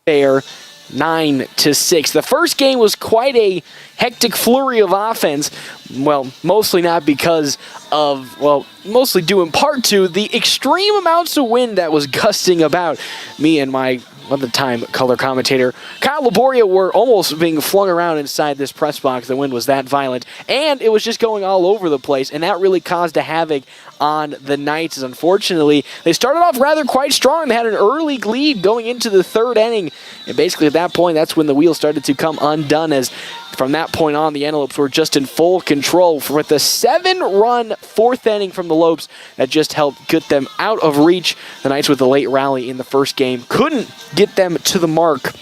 Fair 9-6. The first game was quite a hectic flurry of offense. Well, mostly not because of, mostly due in part to the extreme amounts of wind that was gusting about. Me and my, at the time, color commentator, Kyle Laboria, were almost being flung around inside this press box. The wind was that violent, and it was just going all over the place, and that really caused a havoc on the Knights. Unfortunately, they started off rather quite strong. They had an early lead going into the third inning, and basically at that point, that's when the wheels started to come undone, as from that point on, the Antelopes were just in full control with the 7-run fourth inning from the Lopes that just helped get them out of reach. The Knights, with a late rally in the first game, couldn't get them to the mark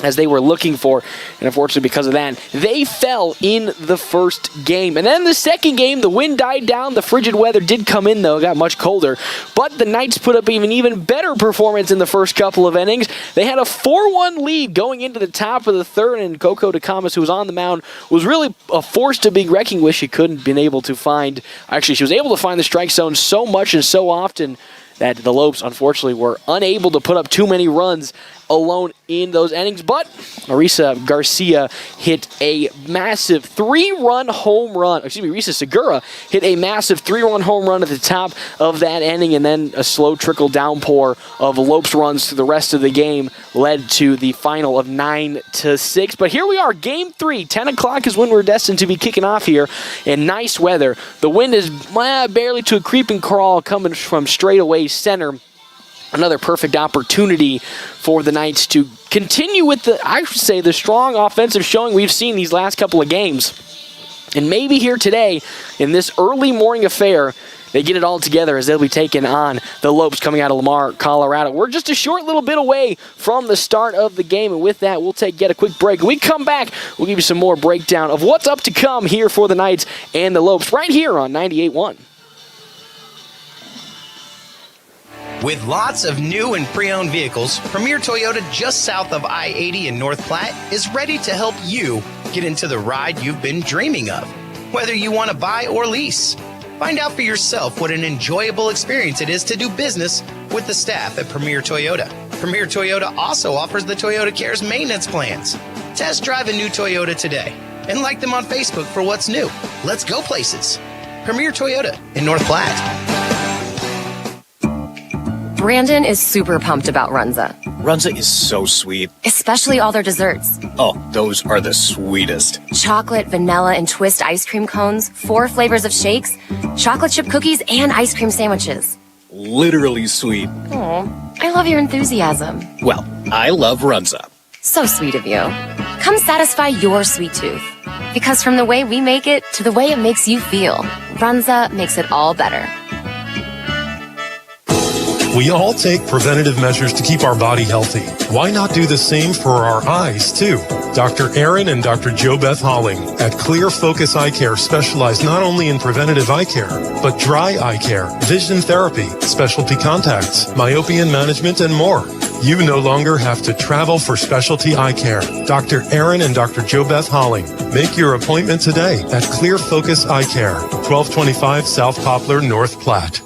as they were looking for, and unfortunately because of that, they fell in the first game. And then the second game, the wind died down, the frigid weather did come in though, it got much colder, but the Knights put up even better performance in the first couple of innings. They had a 4-1 lead going into the top of the third, and Coco DeCamas, who was on the mound, was really a force to be reckoned with. She couldn't been able to find, actually she was able to find the strike zone so much and so often that the Lopes, unfortunately, were unable to put up too many runs alone in those innings. But Marisa Garcia hit a massive 3-run home run. Risa Segura hit a massive 3-run home run at the top of that inning, and then a slow trickle downpour of Lopes runs through the rest of the game led to the final of 9-6. But here we are, Game 3. 10 o'clock is when we're destined to be kicking off here in nice weather. The wind is barely to a creeping crawl coming from straightaway center. Another perfect opportunity for the Knights to continue with the strong offensive showing we've seen these last couple of games. And maybe here today, in this early morning affair, they get it all together as they'll be taking on the Lopes coming out of Lamar, Colorado. We're just a short little bit away from the start of the game, and with that, we'll get a quick break. When we come back, we'll give you some more breakdown of what's up to come here for the Knights and the Lopes right here on 98.1. With lots of new and pre-owned vehicles, Premier Toyota just south of I-80 in North Platte is ready to help you get into the ride you've been dreaming of, whether you want to buy or lease. Find out for yourself what an enjoyable experience it is to do business with the staff at Premier Toyota. Premier Toyota also offers the Toyota Cares maintenance plans. Test drive a new Toyota today and like them on Facebook for what's new. Let's go places. Premier Toyota in North Platte. Brandon is super pumped about Runza. Runza is so sweet. Especially all their desserts. Oh, those are the sweetest. Chocolate, vanilla, and twist ice cream cones, 4 flavors of shakes, chocolate chip cookies, and ice cream sandwiches. Literally sweet. Aw, I love your enthusiasm. Well, I love Runza. So sweet of you. Come satisfy your sweet tooth. Because from the way we make it to the way it makes you feel, Runza makes it all better. We all take preventative measures to keep our body healthy. Why not do the same for our eyes, too? Dr. Aaron and Dr. Jo Beth Holling at Clear Focus Eye Care specialize not only in preventative eye care, but dry eye care, vision therapy, specialty contacts, myopia management, and more. You no longer have to travel for specialty eye care. Dr. Aaron and Dr. Jo Beth Holling. Make your appointment today at Clear Focus Eye Care, 1225 South Poplar, North Platte.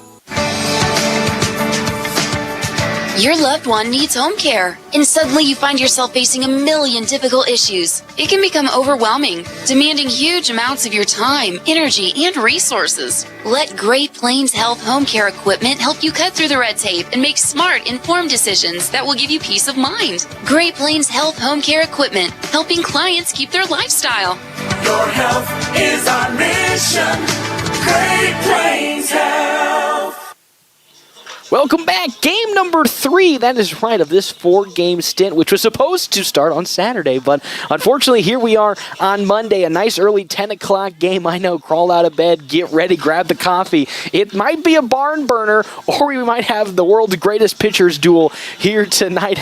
Your loved one needs home care, and suddenly you find yourself facing a million difficult issues. It can become overwhelming, demanding huge amounts of your time, energy, and resources. Let Great Plains Health Home Care Equipment help you cut through the red tape and make smart, informed decisions that will give you peace of mind. Great Plains Health Home Care Equipment, helping clients keep their lifestyle. Your health is our mission. Great Plains Health. Welcome back. Game number 3, that is right, of this 4-game stint, which was supposed to start on Saturday, but unfortunately here we are on Monday, a nice early 10 o'clock game. I know, crawl out of bed, get ready, grab the coffee. It might be a barn burner, or we might have the world's greatest pitchers duel here tonight,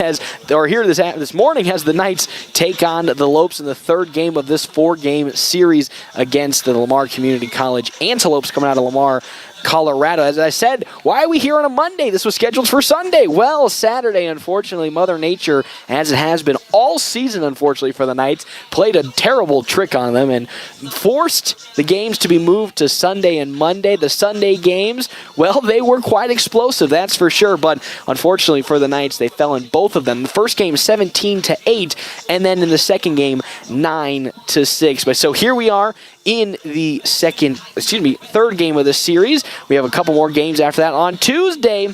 this morning, as the Knights take on the Lopes in the third game of this 4-game series against the Lamar Community College Antelopes coming out of Lamar. Colorado. As I said, why are we here on a Monday? This was scheduled for Sunday. Well, Saturday, unfortunately, Mother Nature, as it has been all season, unfortunately, for the Knights, played a terrible trick on them and forced the games to be moved to Sunday and Monday. The Sunday games, well, they were quite explosive, that's for sure, but unfortunately for the Knights, they fell in both of them. The first game, 17-8, and then in the second game, 9-6. But so here we are in the third game of the series. We have a couple more games after that on Tuesday.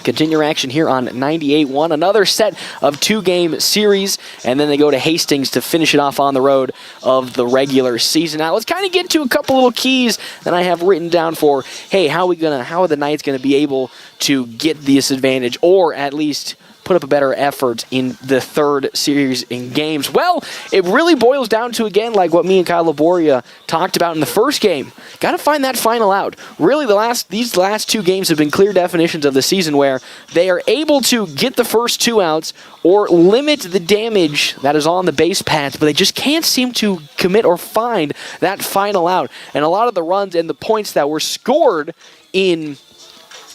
Continue action here on 98-1. Another set of two-game series, and then they go to Hastings to finish it off on the road of the regular season. Now, let's kind of get to a couple little keys that I have written down for, hey, how are the Knights going to be able to get this advantage, or at least put up a better effort in the third series in games? Well, it really boils down to, again, like what me and Kyle Laboria talked about in the first game. Got to find that final out. Really, these last two games have been clear definitions of the season where they are able to get the first two outs or limit the damage that is on the base paths, but they just can't seem to commit or find that final out. And a lot of the runs and the points that were scored in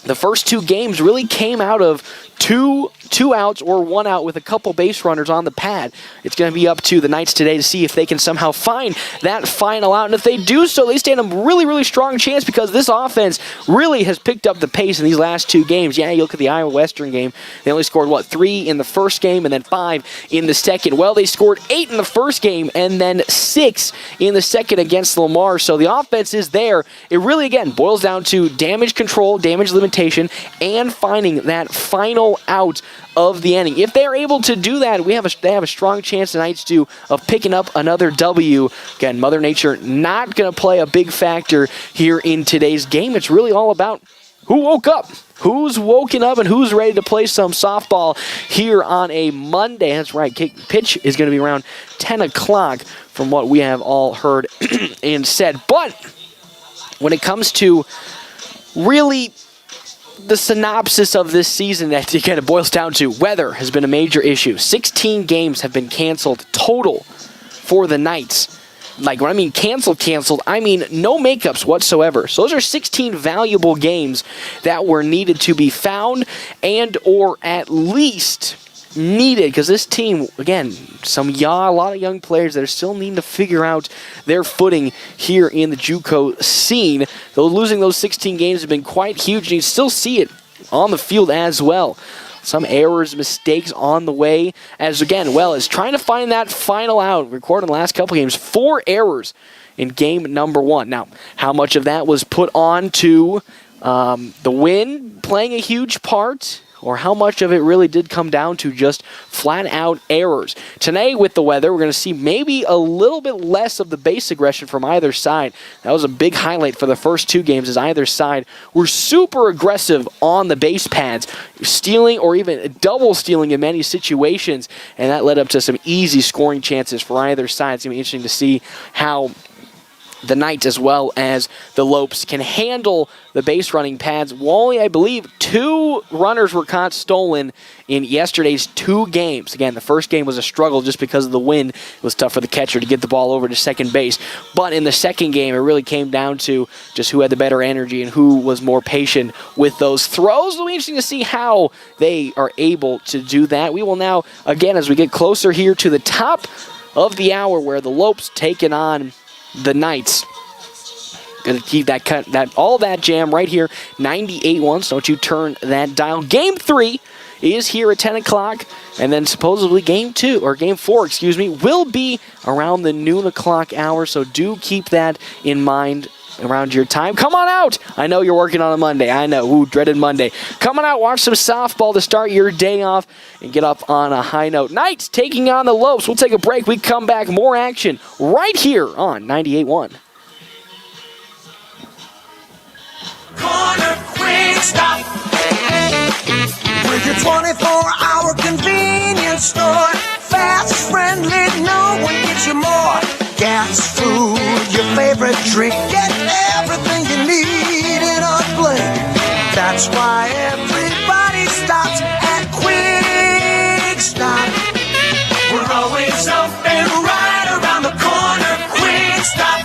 the first two games really came out of two outs or one out with a couple base runners on the pad. It's going to be up to the Knights today to see if they can somehow find that final out. And if they do so, they stand a really, really strong chance because this offense really has picked up the pace in these last two games. Yeah, you look at the Iowa Western game. They only scored, 3 in the first game and then 5 in the second. Well, they scored 8 in the first game and then 6 in the second against Lamar. So the offense is there. It really, again, boils down to damage control, damage limitation, and finding that final out of the inning. If they're able to do that, they have a strong chance tonight of picking up another W. Again, Mother Nature not going to play a big factor here in today's game. It's really all about who woke up, who's woken up, and who's ready to play some softball here on a Monday. That's right, pitch is going to be around 10 o'clock from what we have all heard and said. But when it comes to really the synopsis of this season, that again, it boils down to weather has been a major issue. 16 games have been canceled total for the Knights. Like, when I mean canceled, I mean no makeups whatsoever. So those are 16 valuable games that were needed to be found and or at least needed, because this team, again, a lot of young players that are still needing to figure out their footing here in the JUCO scene. Though losing those 16 games have been quite huge, and you still see it on the field as well. Some errors, mistakes on the way, as trying to find that final out. Recording the last couple games, 4 errors in game number 1. Now, how much of that was put on to the wind playing a huge part, or how much of it really did come down to just flat-out errors? Today, with the weather, we're going to see maybe a little bit less of the base aggression from either side. That was a big highlight for the first two games, as either side were super aggressive on the base pads, stealing or even double stealing in many situations, and that led up to some easy scoring chances for either side. It's going to be interesting to see how the Knights as well as the Lopes can handle the base running pads. Only, I believe, 2 runners were caught stolen in yesterday's 2 games. Again, the first game was a struggle just because of the wind. It was tough for the catcher to get the ball over to second base. But in the second game, it really came down to just who had the better energy and who was more patient with those throws. It'll be interesting to see how they are able to do that. We will now, again, as we get closer here to the top of the hour where the Lopes taking on the Knights. Gonna keep that jam right here, 98.1. So don't you turn that dial. Game 3 is here at 10 o'clock, and then supposedly game 4, will be around the noon o'clock hour. So do keep that in mind around your time. Come on out. I know you're working on a Monday. I know. Ooh, dreaded Monday. Come on out, watch some softball to start your day off and get up on a high note. Knights taking on the Lopes. We'll take a break. We come back. More action right here on 98.1. Corner Quick Stop. With your 24-hour convenience store. Fast, friendly, no one gets you more. Gas, food, your favorite drink. Get everything you need in a blink. That's why everybody stops at Quick Stop. We're always open right around the corner. Quick Stop.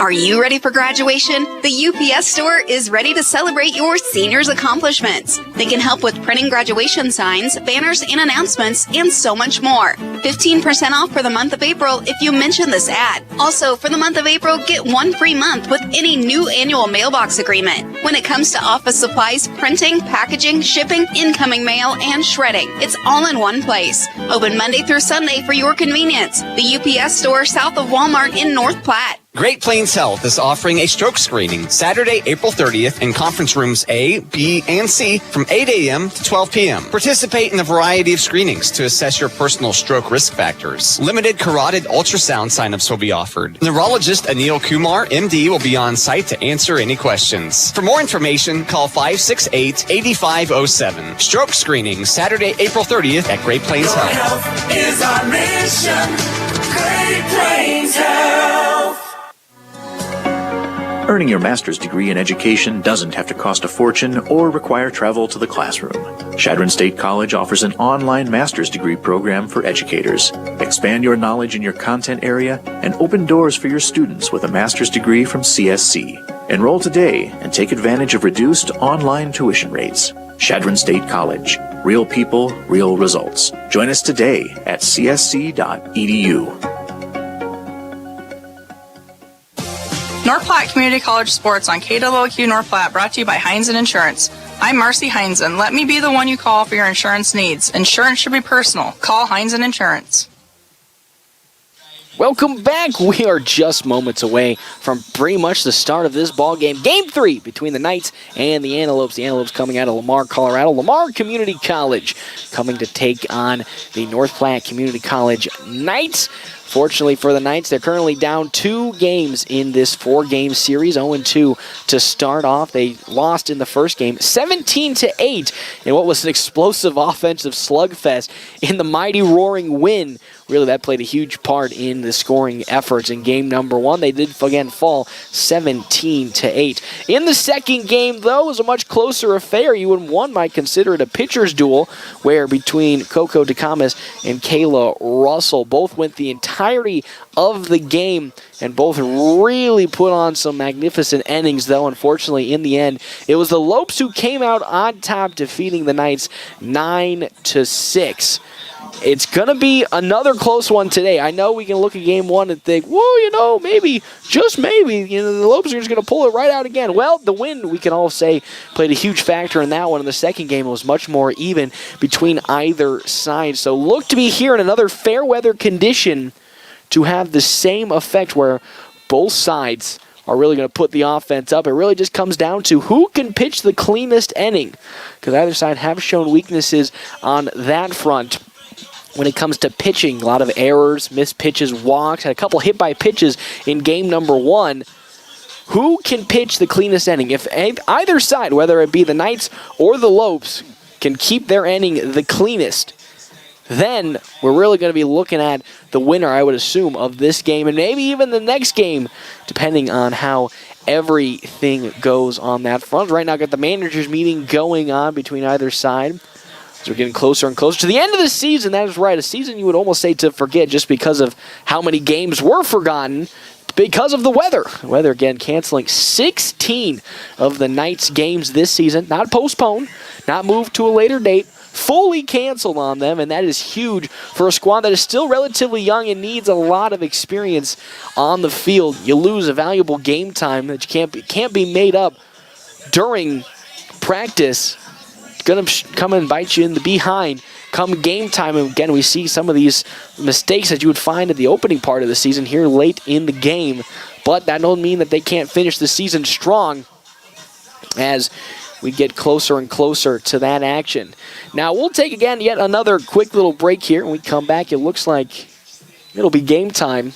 Are you ready for graduation? The UPS Store is ready to celebrate your seniors' accomplishments. They can help with printing graduation signs, banners, and announcements, and so much more. 15% off for the month of April if you mention this ad. Also, for the month of April, get 1 free month with any new annual mailbox agreement. When it comes to office supplies, printing, packaging, shipping, incoming mail, and shredding, it's all in one place. Open Monday through Sunday for your convenience. The UPS Store south of Walmart in North Platte. Great Plains Health is offering a stroke screening Saturday, April 30th in conference rooms A, B, and C from 8 a.m. to 12 p.m. Participate in a variety of screenings to assess your personal stroke risk factors. Limited carotid ultrasound sign-ups will be offered. Neurologist Anil Kumar, MD, will be on site to answer any questions. For more information, call 568-8507. Stroke screening Saturday, April 30th at Great Plains Health. Health is our mission. Great Plains Health. Earning your master's degree in education doesn't have to cost a fortune or require travel to the classroom. Chadron State College offers an online master's degree program for educators. Expand your knowledge in your content area and open doors for your students with a master's degree from CSC. Enroll today and take advantage of reduced online tuition rates. Chadron State College. Real people, real results. Join us today at csc.edu. North Platte Community College Sports on KWQ North Platte, brought to you by Heinzen Insurance. I'm Marcy Heinzen. Let me be the one you call for your insurance needs. Insurance should be personal. Call Heinzen Insurance. Welcome back. We are just moments away from pretty much the start of this ball game. Game 3 between the Knights and the Antelopes. The Antelopes coming out of Lamar, Colorado. Lamar Community College coming to take on the North Platte Community College Knights. Fortunately for the Knights, they're currently down 2 games in this 4-game series, 0-2 to start off. They lost in the first game, 17-8, in what was an explosive offensive slugfest in the mighty Roaring win. Really, that played a huge part in the scoring efforts in game number 1. They did, again, fall 17-8. In the second game, though, it was a much closer affair. You and one might consider it a pitcher's duel, where between Coco DeCamas and Kayla Russell both went the entirety of the game and both really put on some magnificent innings, though unfortunately in the end it was the Lopes who came out on top, defeating the Knights 9-6. It's going to be another close one today. I know we can look at game 1 and think, well, maybe, just maybe, the Lopes are just going to pull it right out again. Well, the wind, we can all say, played a huge factor in that one. In the second game, it was much more even between either side. So look to be here in another fair weather condition to have the same effect where both sides are really going to put the offense up. It really just comes down to who can pitch the cleanest inning, because either side have shown weaknesses on that front. When it comes to pitching, a lot of errors, missed pitches, walks, had a couple hit by pitches in game number 1. Who can pitch the cleanest inning? If either side, whether it be the Knights or the Lopes, can keep their inning the cleanest, then we're really going to be looking at the winner, I would assume, of this game and maybe even the next game, depending on how everything goes on that front. Right now, got the managers meeting going on between either side. So we're getting closer and closer to the end of the season. That is right, a season you would almost say to forget just because of how many games were forgotten because of the weather. The weather, again, canceling 16 of the Knights' games this season. Not postponed, not moved to a later date, fully canceled on them, and that is huge for a squad that is still relatively young and needs a lot of experience on the field. You lose a valuable game time that can't be made up during practice. Going to come and bite you in the behind come game time. And again, we see some of these mistakes that you would find at the opening part of the season here late in the game. But that don't mean that they can't finish the season strong as we get closer and closer to that action. Now, we'll take, again, yet another quick little break here. When we come back, it looks like it'll be game time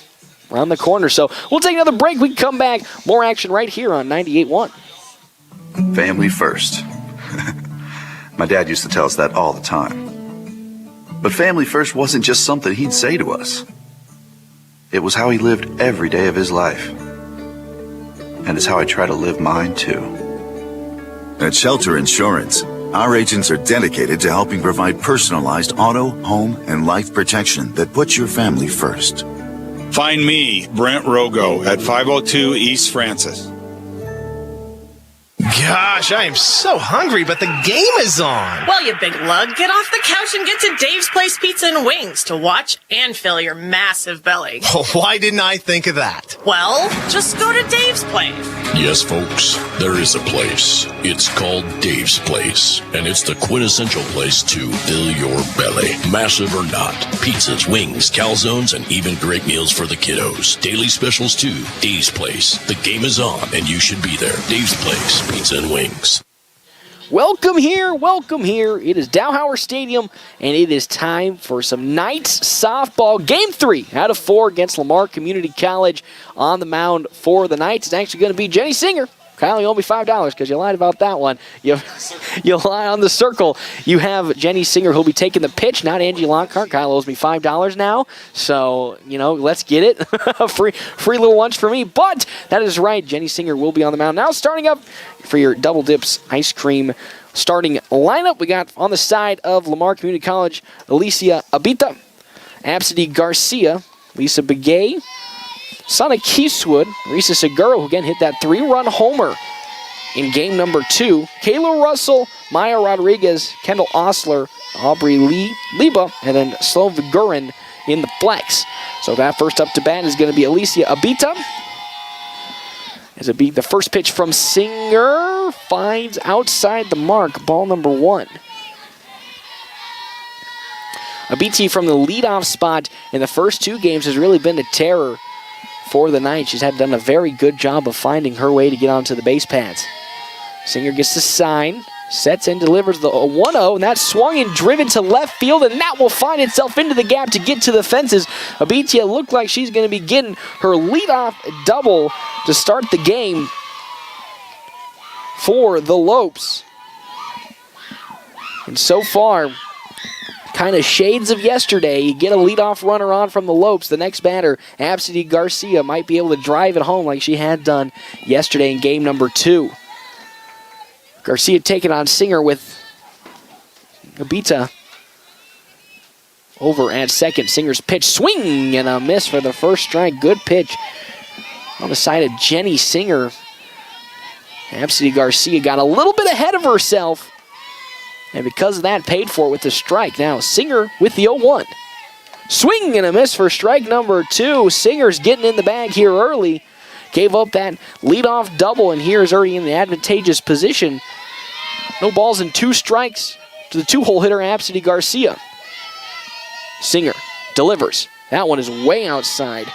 around the corner. So we'll take another break. We can come back. More action right here on 98.1. Family first. My dad used to tell us that all the time. But family first wasn't just something he'd say to us. It was how he lived every day of his life. And it's how I try to live mine, too. At Shelter Insurance, our agents are dedicated to helping provide personalized auto, home, and life protection that puts your family first. Find me, Brent Rogo, at 502 East Francis. Gosh, I am so hungry, but the game is on. Well, you big lug, get off the couch and get to Dave's Place Pizza and Wings to watch and fill your massive belly. Why didn't I think of that? Well, just go to Dave's Place. Yes, folks, there is a place. It's called Dave's Place, and it's the quintessential place to fill your belly. Massive or not, pizzas, wings, calzones, and even great meals for the kiddos. Daily specials too. Dave's Place. The game is on, and you should be there. Dave's Place, pizza and wings. Welcome here, welcome here. It is Dowhauer Stadium, and it is time for some Knights softball. Game 3 out of 4 against Lamar Community College. On the mound for the Knights, it's actually going to be Jenny Singer. Kyle, you owe me $5 because you lied about that one. You lie on the circle. You have Jenny Singer who'll be taking the pitch, not Angie Lockhart. Kyle owes me $5 now. So, let's get it. free little lunch for me. But that is right. Jenny Singer will be on the mound. Now starting up for your Double Dips ice cream starting lineup. We got on the side of Lamar Community College, Alicia Abita, Absidy Garcia, Lisa Begay, Sana Keyswood, Risa Seguro, who again hit that 3-run homer in game number 2. Kayla Russell, Maya Rodriguez, Kendall Osler, Aubrey Liba, and then Sloan Vigurin in the flex. So that first up to bat is going to be Alicia Abita. As it be the first pitch from Singer, finds outside the mark, ball number 1. Abita from the leadoff spot in the first 2 games has really been a terror for the Knights. She's done a very good job of finding her way to get onto the base pads. Singer gets the sign, sets and delivers the 1-0, and that's swung and driven to left field, and that will find itself into the gap to get to the fences. Abitia looked like she's going to be getting her leadoff double to start the game for the Lopes. And so far, kind of shades of yesterday. You get a leadoff runner on from the Lopes. The next batter, Absidy Garcia, might be able to drive it home like she had done yesterday in game number 2. Garcia taking on Singer with Abita over at second. Singer's pitch, swing and a miss for the first strike. Good pitch on the side of Jenny Singer. Absidy Garcia got a little bit ahead of herself, and because of that, paid for it with the strike. Now, Singer with the 0-1. Swing and a miss for strike number 2. Singer's getting in the bag here early. Gave up that leadoff double, and here is already in the advantageous position. No balls and 2 strikes to the 2-hole hitter, Absidy Garcia. Singer delivers. That one is way outside.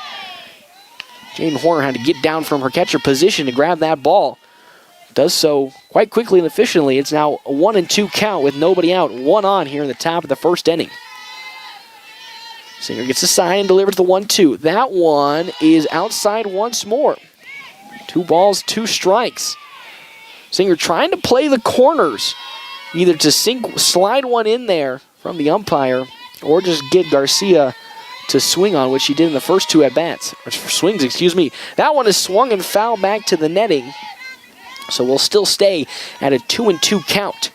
Jane Horner had to get down from her catcher position to grab that ball. Does so quite quickly and efficiently. It's now a 1-2 count with nobody out. 1 on here in the top of the first inning. Singer gets a sign and delivers the 1-2. That one is outside once more. 2 balls, 2 strikes. Singer trying to play the corners, either to slide one in there from the umpire or just get Garcia to swing on, which she did in the first 2 at-bats. Or swings, excuse me. That one is swung and fouled back to the netting. So we'll still stay at a 2-2 count.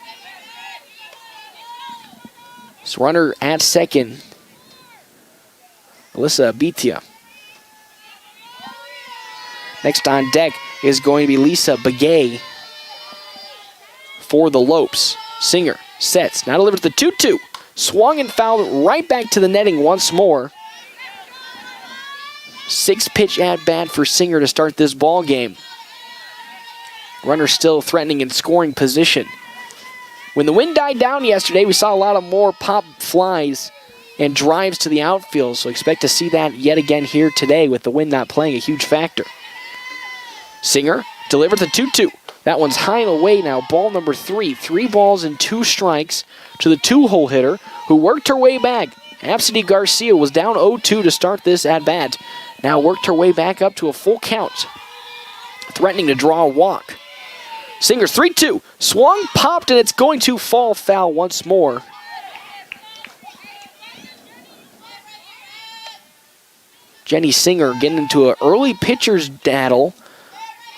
This runner at second, Alyssa Abitia. Next on deck is going to be Lisa Begay for the Lopes. Singer sets, now delivers the 2-2. Swung and fouled right back to the netting once more. 6th pitch at bat for Singer to start this ball game. Runner still threatening in scoring position. When the wind died down yesterday, we saw a lot of more pop flies and drives to the outfield, so expect to see that yet again here today with the wind not playing a huge factor. Singer delivers the 2-2. That one's high and away now, ball number 3. 3 balls and 2 strikes to the 2-hole hitter who worked her way back. Absidy Garcia was down 0-2 to start this at-bat. Now worked her way back up to a full count, threatening to draw a walk. Singer's 3-2. Swung, popped, and it's going to fall foul once more. Jenny Singer getting into an early pitcher's battle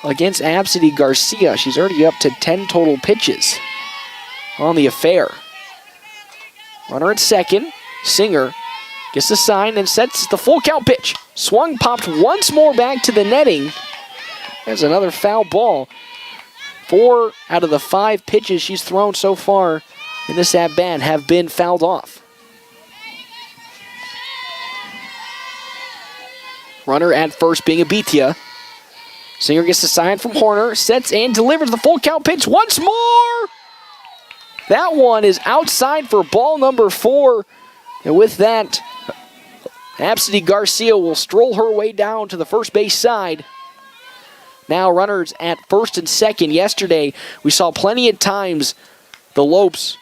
against Absidy Garcia. She's already up to 10 total pitches on the affair. Runner at second. Singer Gets the sign and sets the full count pitch. Swung, popped once more back to the netting. There's another foul ball. 4 out of the 5 pitches she's thrown so far in this at-bat have been fouled off. Runner at first being Abitia. Singer gets the sign from Horner, sets and delivers the full count pitch once more. That one is outside for ball number 4. And with that, Absidy Garcia will stroll her way down to the first base side. Now runners at first and second. Yesterday, we saw plenty of times the Lopes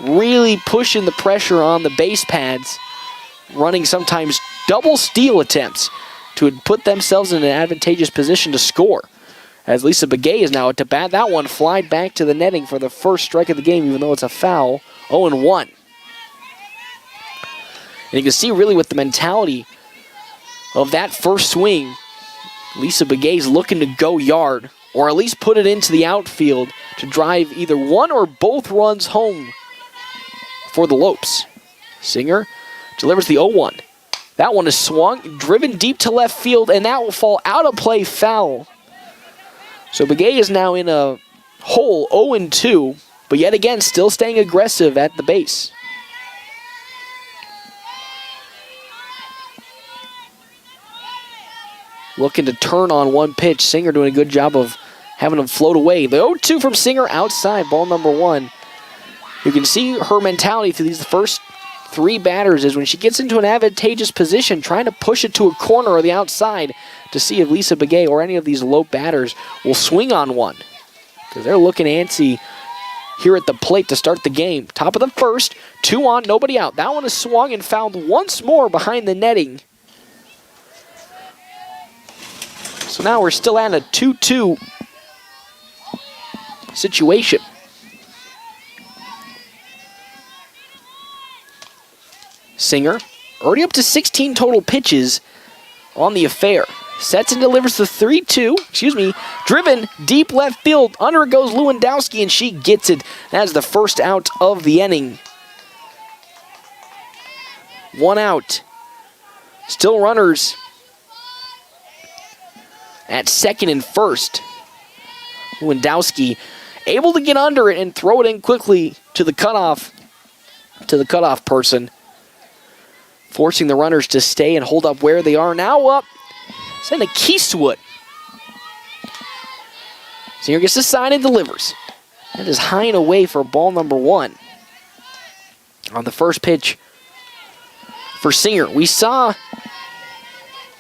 really pushing the pressure on the base pads, running sometimes double steal attempts to put themselves in an advantageous position to score. As Lisa Begay is now at the bat. That one flied back to the netting for the first strike of the game, even though it's a foul. 0-1. And you can see really with the mentality of that first swing, Lisa Begay's looking to go yard, or at least put it into the outfield to drive either one or both runs home for the Lopes. Singer delivers the 0-1. That one is swung, driven deep to left field, and that will fall out of play foul. So Begay is now in a hole 0-2, but yet again still staying aggressive at the base. Looking to turn on one pitch. Singer doing a good job of having him float away. The 0-2 from Singer outside, ball number 1. You can see her mentality through these first 3 batters is when she gets into an advantageous position, trying to push it to a corner or the outside to see if Lisa Begay or any of these Lope batters will swing on one. Because they're looking antsy here at the plate to start the game. Top of the first, 2 on, nobody out. That one is swung and fouled once more behind the netting. So now we're still at a 2-2 situation. Singer, already up to 16 total pitches on the affair. Sets and delivers the 3-2, driven deep left field. Under it goes Lewandowski, and she gets it. That's the first out of the inning. 1 out. Still runners at second and first. Lewandowski able to get under it and throw it in quickly to the cutoff person, forcing the runners to stay and hold up where they are. Now up, send a Keystwood. Singer gets the sign and delivers. That is high and away for ball number 1. On the first pitch for Singer, we saw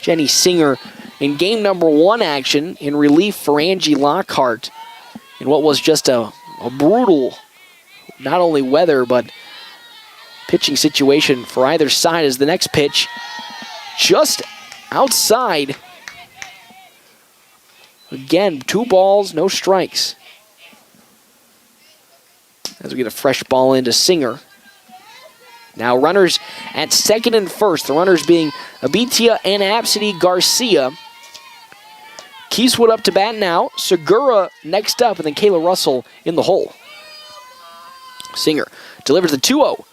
Jenny Singer in game number 1 action in relief for Angie Lockhart in what was just a brutal, not only weather, but pitching situation for either side. As the next pitch just outside. Again, 2 balls, no strikes. As we get a fresh ball into Singer. Now runners at second and first. The runners being Abitia and Absidy Garcia. Keyswood up to bat now. Segura next up, and then Kayla Russell in the hole. Singer delivers the 2-0.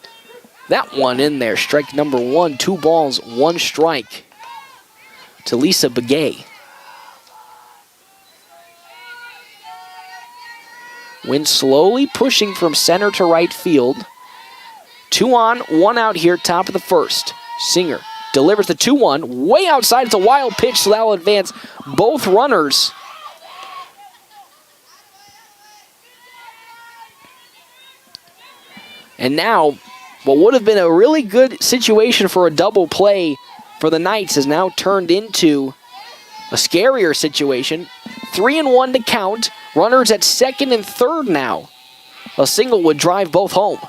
That one in there. Strike number 1. 2 balls, 1 strike to Lisa Begay. Wind slowly pushing from center to right field. 2 on, 1 out here, top of the first. Singer delivers the 2-1, way outside. It's a wild pitch, so that will advance both runners. And now, what would have been a really good situation for a double play for the Knights has now turned into a scarier situation. 3-1 to count. Runners at second and third now. A single would drive both home.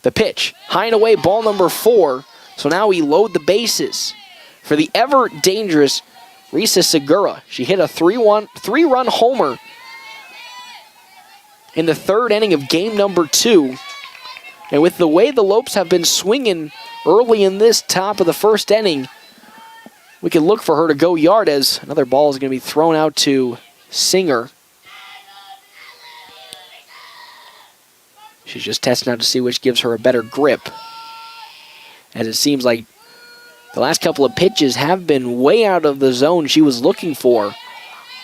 The pitch, high and away, ball number 4. So now we load the bases for the ever-dangerous Risa Segura. She hit a 3-run homer in the 3rd inning of game number 2. And with the way the Lopes have been swinging early in this top of the 1st inning, we can look for her to go yard as another ball is going to be thrown out to Singer. She's just testing out to see which gives her a better grip. as it seems like the last couple of pitches have been way out of the zone she was looking for.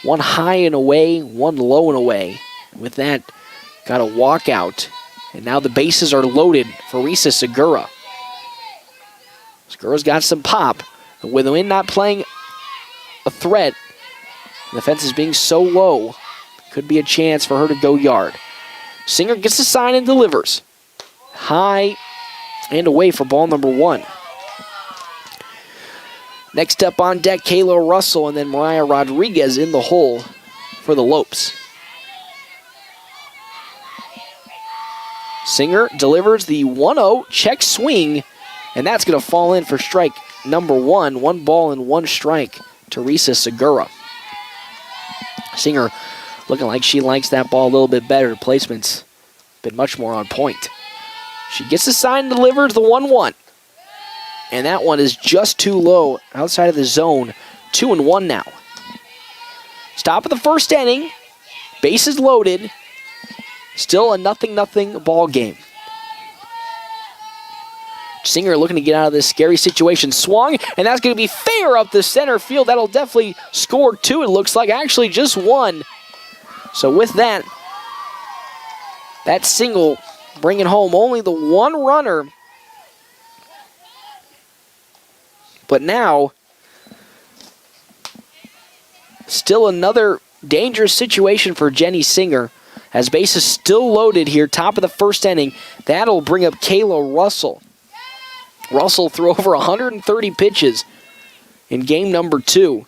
One high and away, one low and away. With that, got a walkout. And now the bases are loaded for Risa Segura. Segura's got some pop. But with the wind not playing a threat, the fence is being so low, could be a chance for her to go yard. Singer gets the sign and delivers. High and away for ball number 1. Next up on deck, Kayla Russell and then Mariah Rodriguez in the hole for the Lopes. Singer delivers the 1-0 check swing, and that's going to fall in for strike number 1. 1 ball and 1 strike to Risa Segura. Singer looking like she likes that ball a little bit better. Placement's been much more on point. She gets the sign and delivers the 1-1. And that one is just too low outside of the zone. 2-1 now. Stop of the first inning. Bases loaded. Still a 0-0 ball game. Singer looking to get out of this scary situation. Swung, and that's going to be fair up the center field. That'll definitely score 2, it looks like. Actually, just 1. So with that, that single bringing home only the 1 runner. But now, still another dangerous situation for Jenny Singer. As bases still loaded here, top of the first inning. That'll bring up Kayla Russell. Russell threw over 130 pitches in game number 2.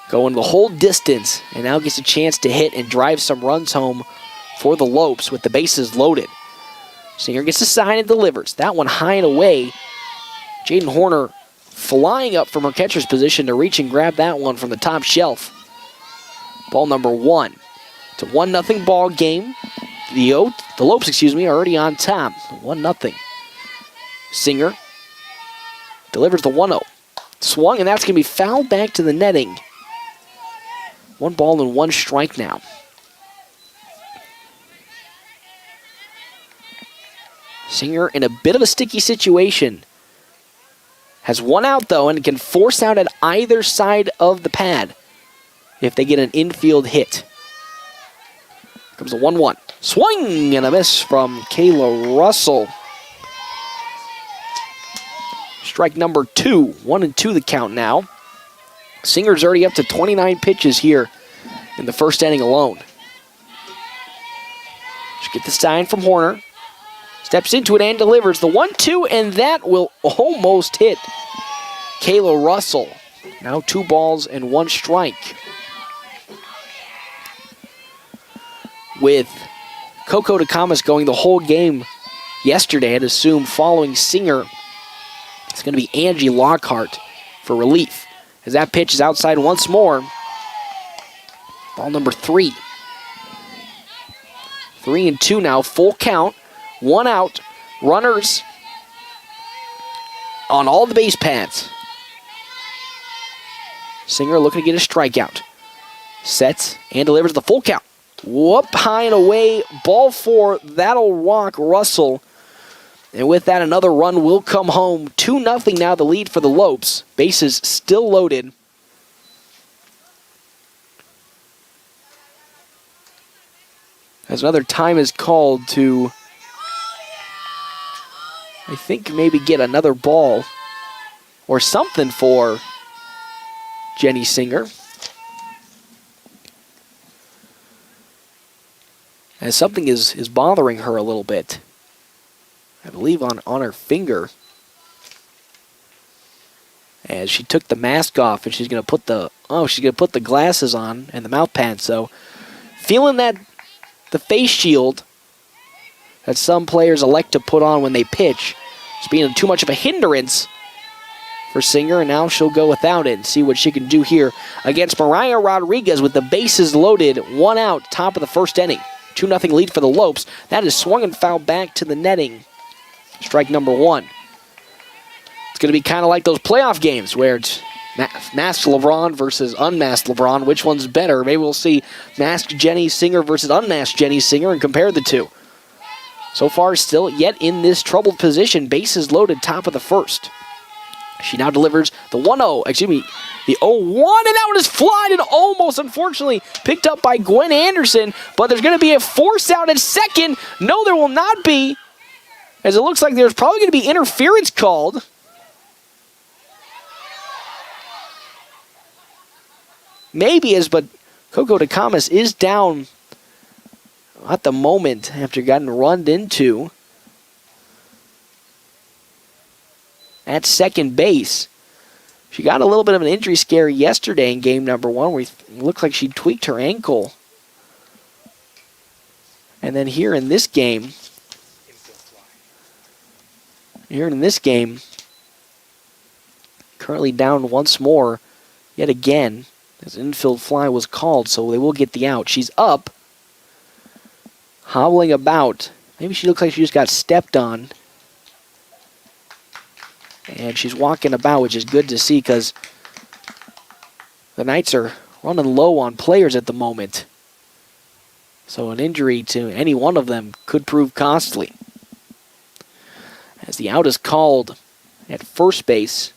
Going the whole distance, and now gets a chance to hit and drive some runs home for the Lopes with the bases loaded. Singer gets a sign and delivers. That one high and away. Jaden Horner flying up from her catcher's position to reach and grab that one from the top shelf. Ball number 1. It's a 1-0 ball game. The Lopes, are already on top. 1-0. Singer delivers the 1-0. Swung, and that's going to be fouled back to the netting. 1 ball and 1 strike now. Singer in a bit of a sticky situation. Has 1 out, though, and can force out at either side of the pad if they get an infield hit. Here comes the 1-1. Swing and a miss from Kayla Russell. Strike number 2. 1-2 the count now. Singer's already up to 29 pitches here in the first inning alone. Just get the sign from Horner. Steps into it and delivers the 1-2, and that will almost hit Kayla Russell. Now 2 balls and 1 strike. With Coco DeCamas going the whole game yesterday, I'd assume following Singer, it's going to be Angie Lockhart for relief. As that pitch is outside once more. Ball number 3. 3-2 now, full count. 1 out. Runners on all the base paths. Singer looking to get a strikeout. Sets and delivers the full count. Whoop, high and away. Ball 4. That'll walk Russell. And with that, another run will come home. 2-0 now, the lead for the Lopes. Bases still loaded. As another time is called to, I think, maybe get another ball or something for Jenny Singer. As something is bothering her a little bit. I believe on her finger. As she took the mask off and she's gonna put the glasses on and the mouth pad. So feeling that the face shield that some players elect to put on when they pitch is being too much of a hindrance for Singer, and now she'll go without it and see what she can do here against Mariah Rodriguez with the bases loaded. 1 out, top of the first inning. 2-0 lead for the Lopes. That is swung and fouled back to the netting. Strike number 1. It's going to be kind of like those playoff games where it's masked LeBron versus unmasked LeBron. Which one's better? Maybe we'll see masked Jenny Singer versus unmasked Jenny Singer and compare the two. so far still yet in this troubled position. Bases loaded, top of the first. She now delivers the 1-0, the 0-1, and that one is flied and almost, unfortunately, picked up by Gwen Anderson, but there's going to be a force out at second. No, there will not be, as it looks like there's probably going to be interference called. Maybe but Coco DeCamas is down at the moment after getting run into at second base. She got a little bit of an injury scare yesterday in game number 1 where it looked like she tweaked her ankle. And then here in this game, currently down once more, yet again, as infield fly was called, so they will get the out. She's up, hobbling about. Maybe she looks like she just got stepped on. And she's walking about, which is good to see because the Knights are running low on players at the moment. So an injury to any one of them could prove costly. As the out is called at first base.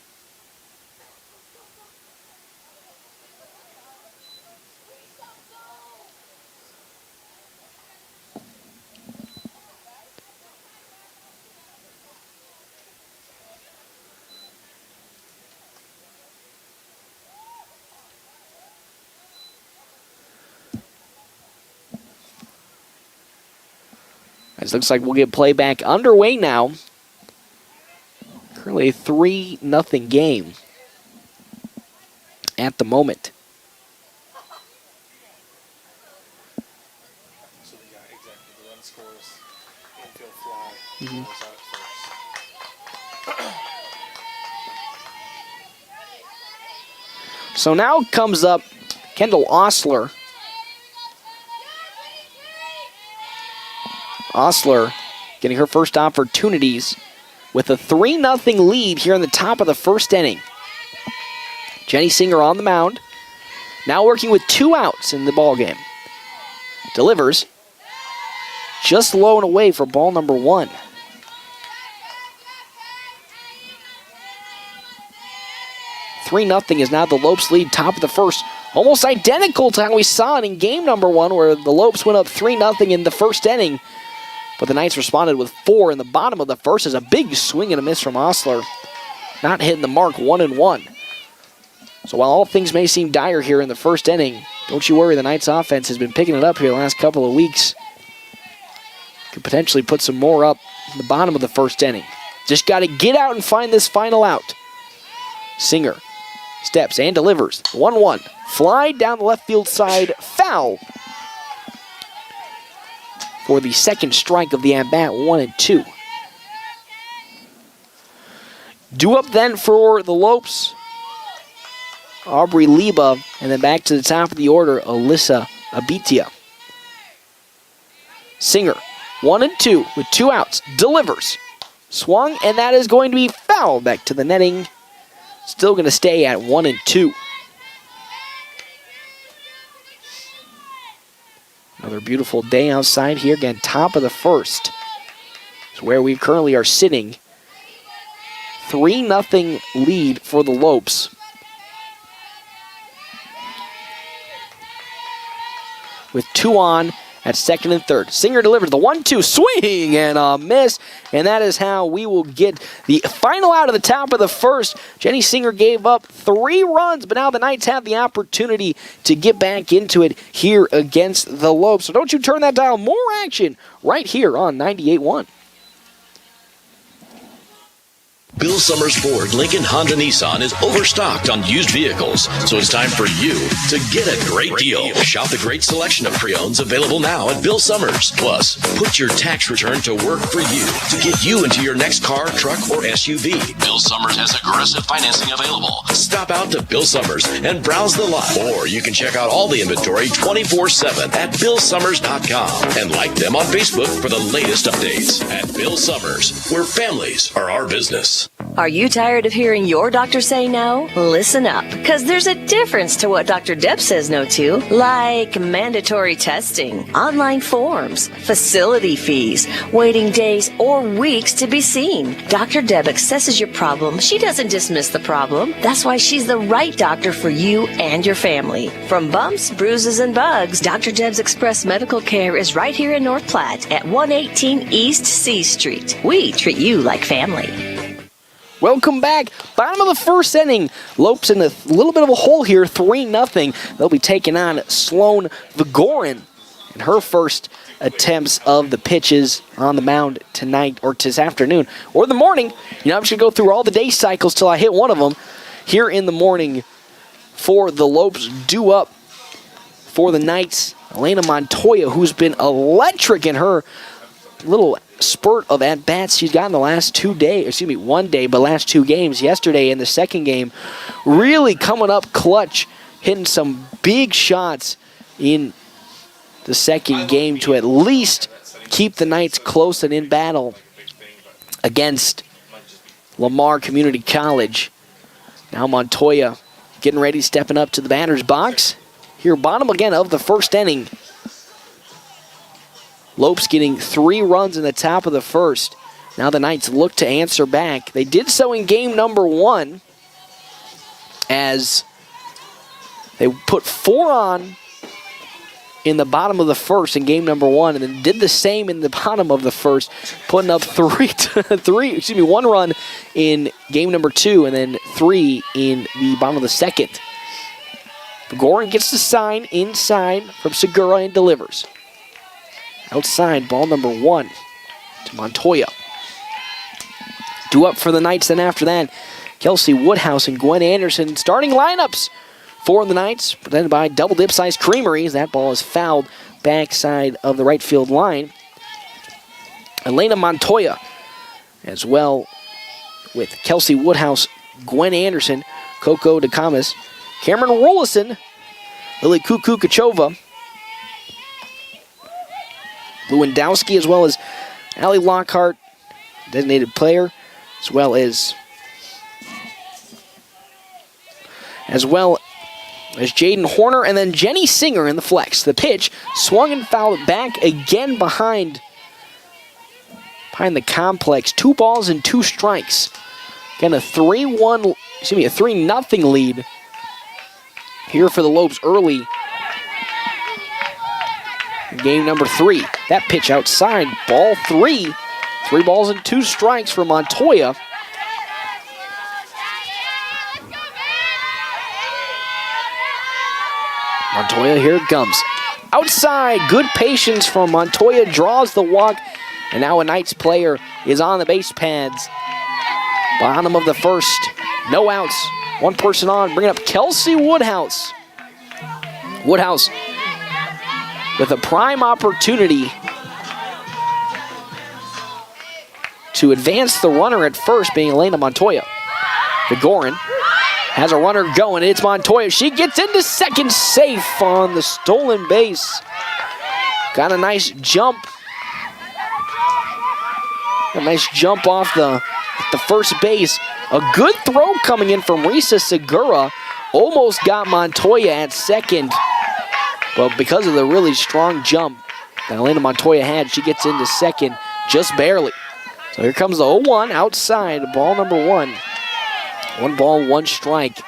It looks like we'll get play back underway now. Currently a 3-0 game at the moment. So now comes up Kendall Osler. Osler getting her first opportunities with a 3-0 lead here in the top of the first inning. Jenny Singer on the mound, now working with 2 outs in the ballgame. Delivers just low and away for ball number 1. "3-0 is now the Lopes lead, top of the first. Almost identical to how we saw it in game number 1 where the Lopes went up 3-0 in the first inning. But the Knights responded with 4 in the bottom of the first as a big swing and a miss from Osler. Not hitting the mark, 1-1. So while all things may seem dire here in the first inning, don't you worry, the Knights offense has been picking it up here the last couple of weeks. Could potentially put some more up in the bottom of the first inning. Just got to get out and find this final out. Singer steps and delivers. 1-1. Fly down the left field side, foul. For the second strike of the at-bat, 1-2. Due up then for the Lopes, Aubrey Liba, and then back to the top of the order, Alyssa Abitia. Singer, 1-2 with 2 outs, delivers. Swung, and that is going to be foul back to the netting. Still going to stay at 1-2. Another beautiful day outside here. Again, top of the first is where we currently are sitting. 3-0 lead for the Lopes. With 2 on at second and third. Singer delivers the 1-2 swing and a miss. And that is how we will get the final out of the top of the first. Jenny Singer gave up 3 runs, but now the Knights have the opportunity to get back into it here against the Lopes. So don't you turn that dial. More action right here on 98.1. Bill Summers Ford, Lincoln, Honda, Nissan is overstocked on used vehicles, so it's time for you to get a great deal. Shop the great selection of pre-owns available now at Bill Summers. Plus, put your tax return to work for you to get you into your next car, truck, or SUV. Bill Summers has aggressive financing available. Stop out to Bill Summers and browse the lot, or you can check out all the inventory 24/7 at BillSummers.com and like them on Facebook for the latest updates. At Bill Summers, where families are our business. Are you tired of hearing your doctor say no? Listen up, because there's a difference to what Dr. Deb says no to, like mandatory testing, online forms, facility fees, waiting days or weeks to be seen. Dr. Deb assesses your problem. She doesn't dismiss the problem. That's why she's the right doctor for you and your family. From bumps, bruises, and bugs, Dr. Deb's Express Medical Care is right here in North Platte at 118 East C Street. We treat you like family. Welcome back. Bottom of the first inning. Lopes in a little bit of a hole here, 3-0. They'll be taking on Sloan Vigorin in her first attempts of the pitches on the mound tonight or this afternoon or the morning. I'm just going to go through all the day cycles till I hit one of them. Here in the morning for the Lopes, due up for the Knights, Elena Montoya, who's been electric in her little spurt of at-bats she's got in the last 2 days, one day, but last 2 games. Yesterday in the second game, really coming up clutch, hitting some big shots in the second game to at least keep the Knights close and in battle against Lamar Community College. Now Montoya getting ready, stepping up to the batter's box. Here, bottom again of the first inning. Lopes getting 3 runs in the top of the first. Now the Knights look to answer back. They did so in game number 1 as they put 4 on in the bottom of the first in game number 1, and then did the same in the bottom of the first, putting up 1 run in game number 2, and then 3 in the bottom of the second. Vigorin gets the sign inside from Segura and delivers. Outside, ball number 1 to Montoya. Due up for the Knights then after that, Kelsey Woodhouse and Gwen Anderson starting lineups for the Knights, presented by Double Dip Size Creameries. That ball is fouled backside of the right field line. Elena Montoya, as well with Kelsey Woodhouse, Gwen Anderson, Coco DeCamas, Cameron Rollison, Lily Kukukachova, Lewandowski, as well as Allie Lockhart, designated player, as well as Jaden Horner, and then Jenny Singer in the flex. The pitch swung and fouled back again behind the complex. 2 balls and 2 strikes. Again, a 3-0 lead here for the Lopes early. Game number 3. That pitch outside, ball 3. 3 balls and 2 strikes for Montoya. Montoya, here it comes. Outside, good patience from Montoya, draws the walk, and now a Knights player is on the base pads. Bottom of the first, no outs, 1 person on, bringing up Kelsey Woodhouse. Woodhouse with a prime opportunity to advance the runner at first, being Elena Montoya. Vigorin has a runner going. It's Montoya. She gets into second, safe on the stolen base. Got a nice jump. A nice jump off the first base. A good throw coming in from Risa Segura. Almost got Montoya at second. But because of the really strong jump that Elena Montoya had, she gets into second just barely. So here comes the 0-1 outside, ball number 1. 1 ball, 1 strike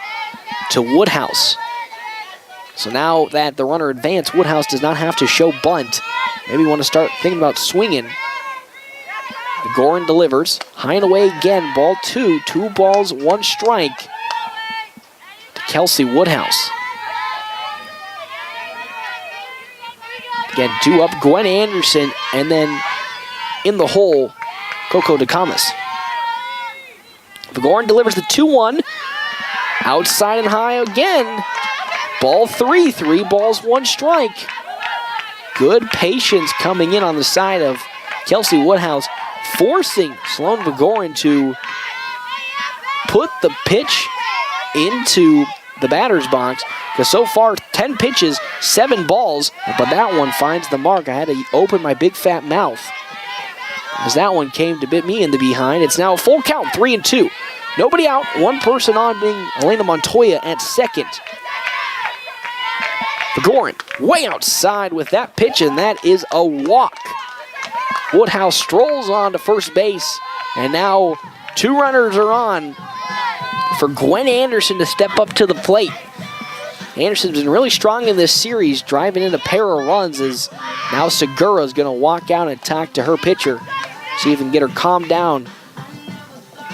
to Woodhouse. So now that the runner advanced, Woodhouse does not have to show bunt. Maybe you want to start thinking about swinging. Vigorin delivers. High and away again, ball 2. 2 balls, 1 strike to Kelsey Woodhouse. Again, 2 up, Gwen Anderson, and then in the hole, Coco DeCamas. Vigorin delivers the 2-1. Outside and high again. Ball 3. 3 balls, 1 strike. Good patience coming in on the side of Kelsey Woodhouse, forcing Sloan Vigorin to put the pitch into the batter's box. Because so far, 10 pitches, 7 balls, but that one finds the mark. I had to open my big fat mouth as that one came to bit me in the behind. It's now a full count, 3-2. Nobody out, one person on, being Elena Montoya at second. Vigorin way outside with that pitch, and that is a walk. Woodhouse strolls on to first base, and now 2 runners are on for Gwen Anderson to step up to the plate. Anderson's been really strong in this series, driving in a pair of runs, as now Segura's going to walk out and talk to her pitcher, see if he can get her calmed down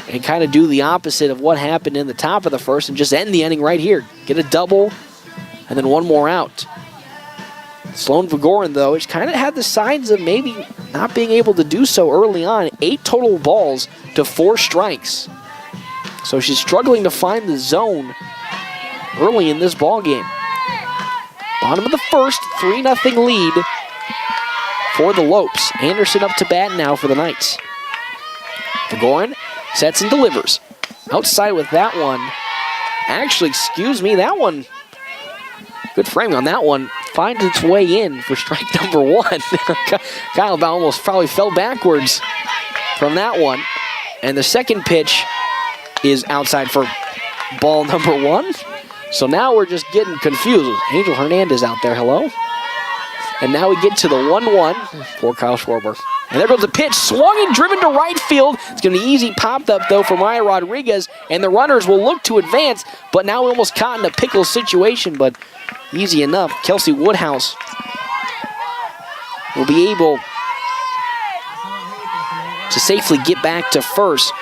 and kind of do the opposite of what happened in the top of the first and just end the inning right here. Get a double and then 1 more out. Sloan Vigorin, though, has kind of had the signs of maybe not being able to do so early on. 8 total balls to 4 strikes. So she's struggling to find the zone early in this ball game. Bottom of the first, 3-0 lead for the Lopes. Anderson up to bat now for the Knights. Vigorin sets and delivers. Outside with that one. Actually, excuse me, that one, good framing on that one, finds its way in for strike number 1. Kyle Bell almost probably fell backwards from that one. And the second pitch is outside for ball number 1. So now we're just getting confused. Angel Hernandez out there, hello. And now we get to the 1-1 for Kyle Schwarber. And there goes the pitch, swung and driven to right field. It's going to be easy popped up, though, for Maya Rodriguez, and the runners will look to advance, but now almost caught in a pickle situation, but easy enough. Kelsey Woodhouse will be able to safely get back to first.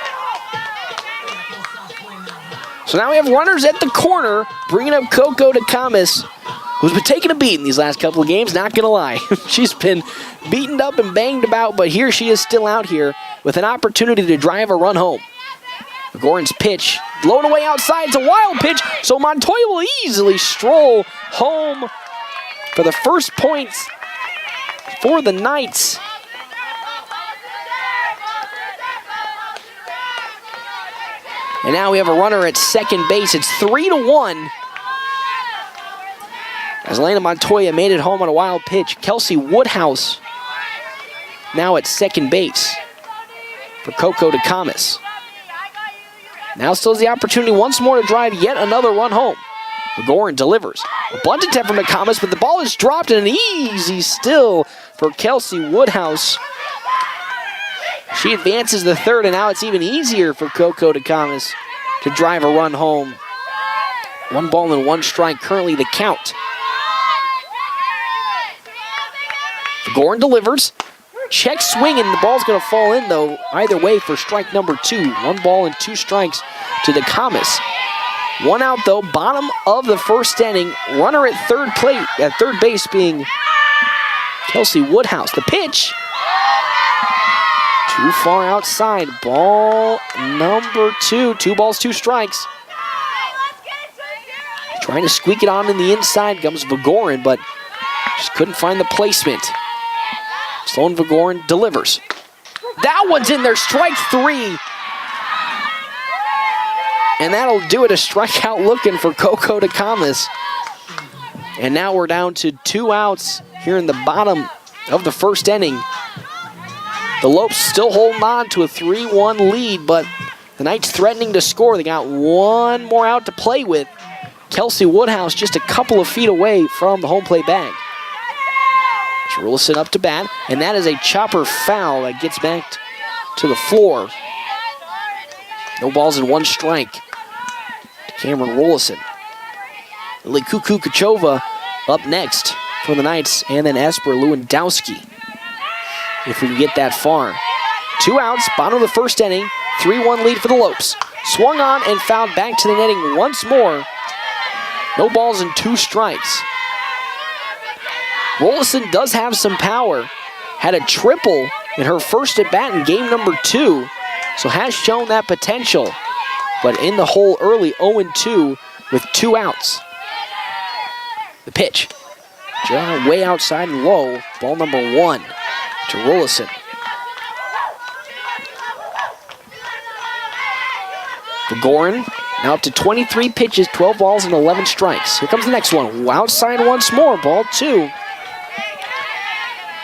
So now we have runners at the corner, bringing up Coco DeCamas, who's been taking a beating these last couple of games, not going to lie. She's been beaten up and banged about, but here she is still out here with an opportunity to drive a run home. Vigorin's pitch, blown away outside. It's a wild pitch, so Montoya will easily stroll home for the first points for the Knights. And now we have a runner at second base. It's 3-1. As Elena Montoya made it home on a wild pitch. Kelsey Woodhouse now at second base for Coco DeCamas. Now still has the opportunity once more to drive yet another run home. Vigorin delivers. A bunt attempt from DeCamas, but the ball is dropped and an easy still for Kelsey Woodhouse. She advances the third, and now it's even easier for Coco DeCamas to drive a run home. 1 ball and 1 strike, currently the count. Vigorin delivers. Check swing, and the ball's going to fall in, though, either way for strike number 2. 1 ball and 2 strikes to DeCamas. 1 out, though, bottom of the first inning. Runner at third base being Kelsey Woodhouse. The pitch, too far outside. Ball number 2. 2 balls, 2 strikes. Trying to squeak it on in the inside comes Vigorin, but just couldn't find the placement. Sloan Vigorin delivers. That one's in there, strike 3. And that'll do it, a strikeout looking for Coco DeCamas. And now we're down to 2 outs here in the bottom of the first inning. The Lopes still holding on to a 3-1 lead, but the Knights threatening to score. They got 1 more out to play with. Kelsey Woodhouse just a couple of feet away from the home plate bag. Rulison up to bat, and that is a chopper foul that gets back to the floor. No balls and 1 strike to Cameron Rulison. Likuku Kachova up next for the Knights, and then Esper Lewandowski, if we can get that far. 2 outs, bottom of the first inning, 3-1 lead for the Lopes. Swung on and fouled back to the netting once more. No balls and 2 strikes. Rulison does have some power. Had a triple in her first at bat in game number 2, so has shown that potential. But in the hole early, 0-2 with 2 outs. The pitch, just way outside and low. Ball number 1 to Rulison. Vigorin now up to 23 pitches, 12 balls and 11 strikes. Here comes the next one. Outside once more, ball 2.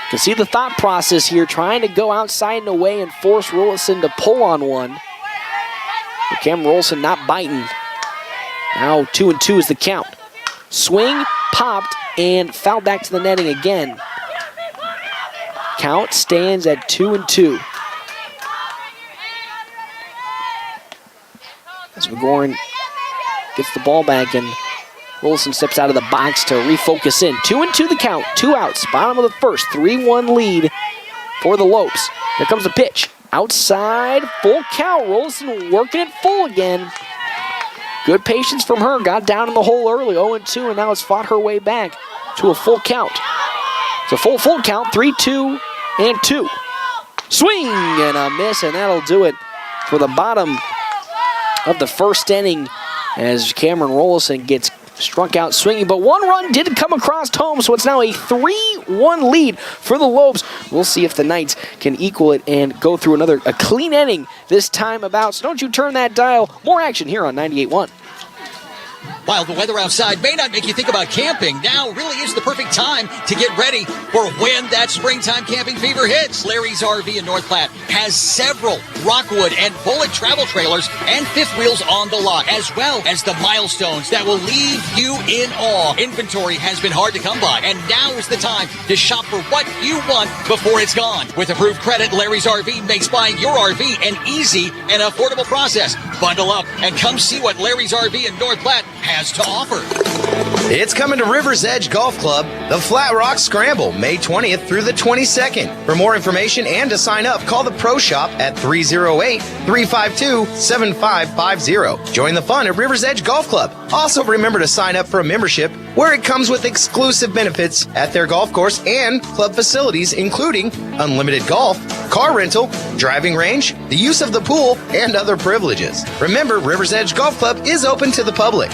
You can see the thought process here, trying to go outside and away and force Rulison to pull on one. But Cameron Rolson not biting. Now 2-2 is the count. Swing, popped, and fouled back to the netting again. Count stands at 2-2. As McGorn gets the ball back and Rolson steps out of the box to refocus in. 2-2 the count, 2 outs. Bottom of the first, 3-1 lead for the Lopes. Here comes the pitch. Outside, full count. Rolson working it full again. Good patience from her. Got down in the hole early, 0-2, and now has fought her way back to a full count. It's a full count, 3-2 and 2. Swing and a miss, and that'll do it for the bottom of the first inning as Cameron Rolson gets struck out swinging, but one run did come across home, so it's now a 3-1 lead for the Lopes. We'll see if the Knights can equal it and go through a clean inning this time about. So don't you turn that dial. More action here on 98.1. While the weather outside may not make you think about camping, now really is the perfect time to get ready for when that springtime camping fever hits. Larry's RV in North Platte has several Rockwood and Bullet travel trailers and fifth wheels on the lot, as well as the milestones that will leave you in awe. Inventory has been hard to come by, and now is the time to shop for what you want before it's gone. With approved credit, Larry's RV makes buying your RV an easy and affordable process. Bundle up and come see what Larry's RV in North Platte has to offer. It's coming to River's Edge Golf Club, the Flat Rock Scramble, May 20th through the 22nd. For more information and to sign up, call the Pro Shop at 308-352-7550. Join the fun at River's Edge Golf Club. Also remember to sign up for a membership where it comes with exclusive benefits at their golf course and club facilities, including unlimited golf, car rental, driving range, the use of the pool, and other privileges. Remember, River's Edge Golf Club is open to the public.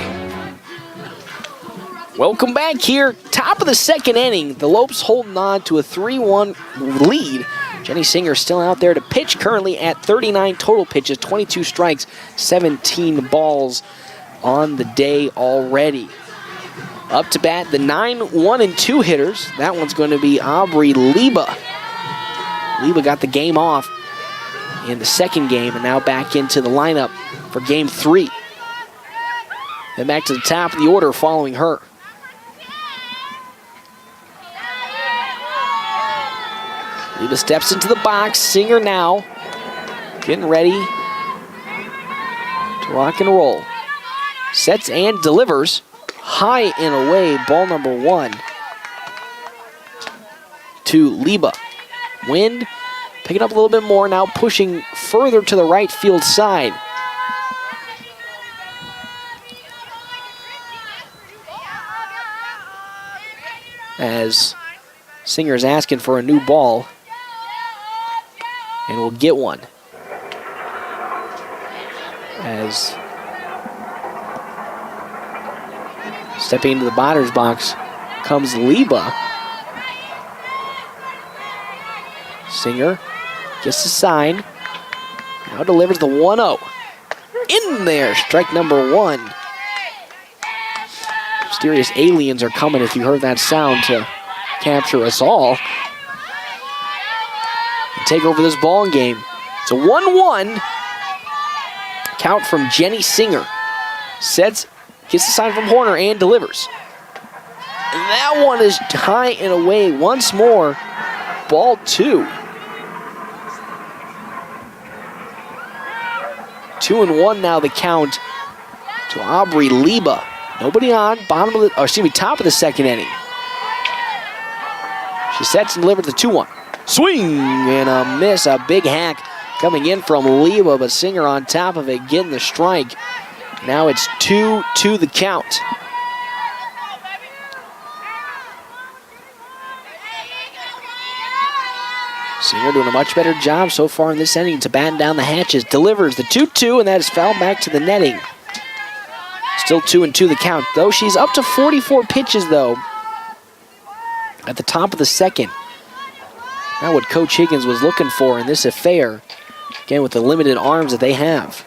Welcome back here. Top of the second inning. The Lopes holding on to a 3-1 lead. Jenny Singer still out there to pitch, currently at 39 total pitches, 22 strikes, 17 balls on the day already. Up to bat, the 9-1-2 hitters. That one's going to be Aubrey Liba. Liba got the game off in the second game and now back into the lineup for game 3. Then back to the top of the order following her. Liba steps into the box. Singer now getting ready to rock and roll. Sets and delivers. High and away, ball number 1 to Liba. Wind picking up a little bit more, now pushing further to the right field side. As Singer's asking for a new ball. And we'll get one. As stepping into the batter's box comes Liba. Singer gets the sign. Now delivers the 1-0. In there, strike number 1. Mysterious aliens are coming, if you heard that sound, to capture us all. And take over this ball game. It's a 1-1 count from Jenny Singer. Sets, gets the sign from Horner and delivers. And that one is high and away once more. Ball 2. 2-1 now the count to Aubrey Liba. Nobody on, top of the second inning. She sets and delivers the 2-1. Swing and a miss, a big hack coming in from Liba, but Singer on top of it, getting the strike. Now it's 2-2 the count. Singer doing a much better job so far in this inning to batten down the hatches. Delivers the 2-2, and that is fouled back to the netting. Still 2-2 the count, though. She's up to 44 pitches, though, at the top of the second. Not what Coach Higgins was looking for in this affair. Again, with the limited arms that they have.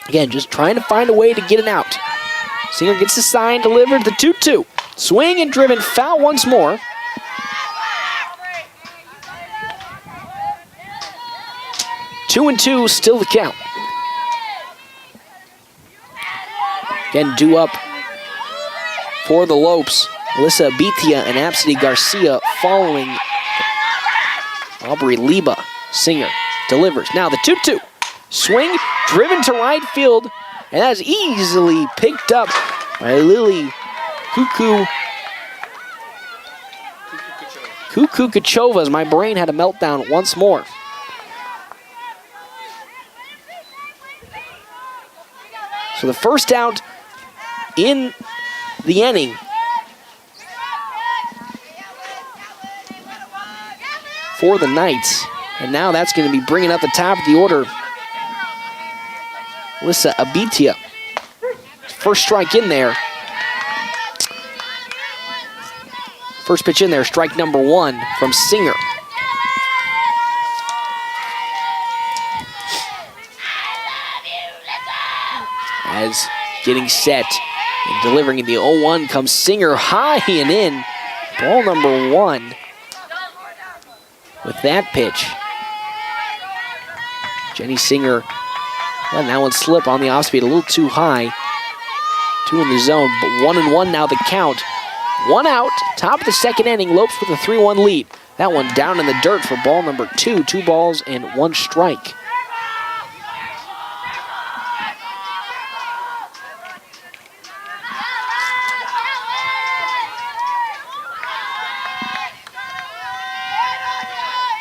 Again, just trying to find a way to get an out. Singer gets the sign, delivered the 2-2. Swing and driven, foul once more. Two and two, still the count. Again, due up for the Lopes. Alyssa Abitia and Absidy Garcia following Aubrey Liba. Singer delivers. Now the 2-2. Swing, driven to right field, and that's easily picked up by Lily Cuckoo Kachova, as my brain had a meltdown once more. So the first out in the inning for the Knights. And now that's going to be bringing up the top of the order. Alyssa Abitia. First strike in there. First pitch in there, strike number 1 from Singer. As getting set and delivering in the 0-1 comes Singer high and in. Ball number 1 with that pitch. Jenny Singer letting that one slip on the off speed a little too high. 2 in the zone, but 1-1 now the count. 1 out, top of the second inning, Lopes with a 3-1 lead. That one down in the dirt for ball number 2, 2 balls and 1 strike.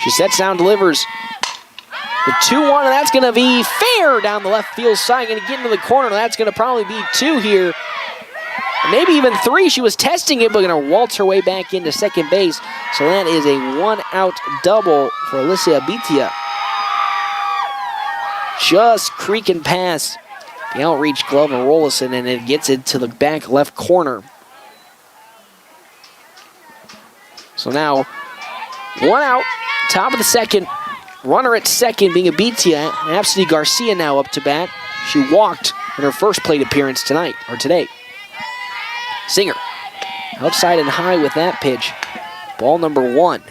She sets down, delivers. The 2-1, and that's going to be fair down the left field side. Going to get into the corner. That's going to probably be 2 here. Maybe even 3. She was testing it, but going to waltz her way back into second base. So that is a 1-out double for Alyssa Abitia. Just creaking past the outreach glove of Rollison, and it gets it to the back left corner. So now, 1 out, top of the second. Runner at second being Abitia. Absidy Garcia now up to bat. She walked in her first plate appearance today. Singer outside and high with that pitch. Ball number 1.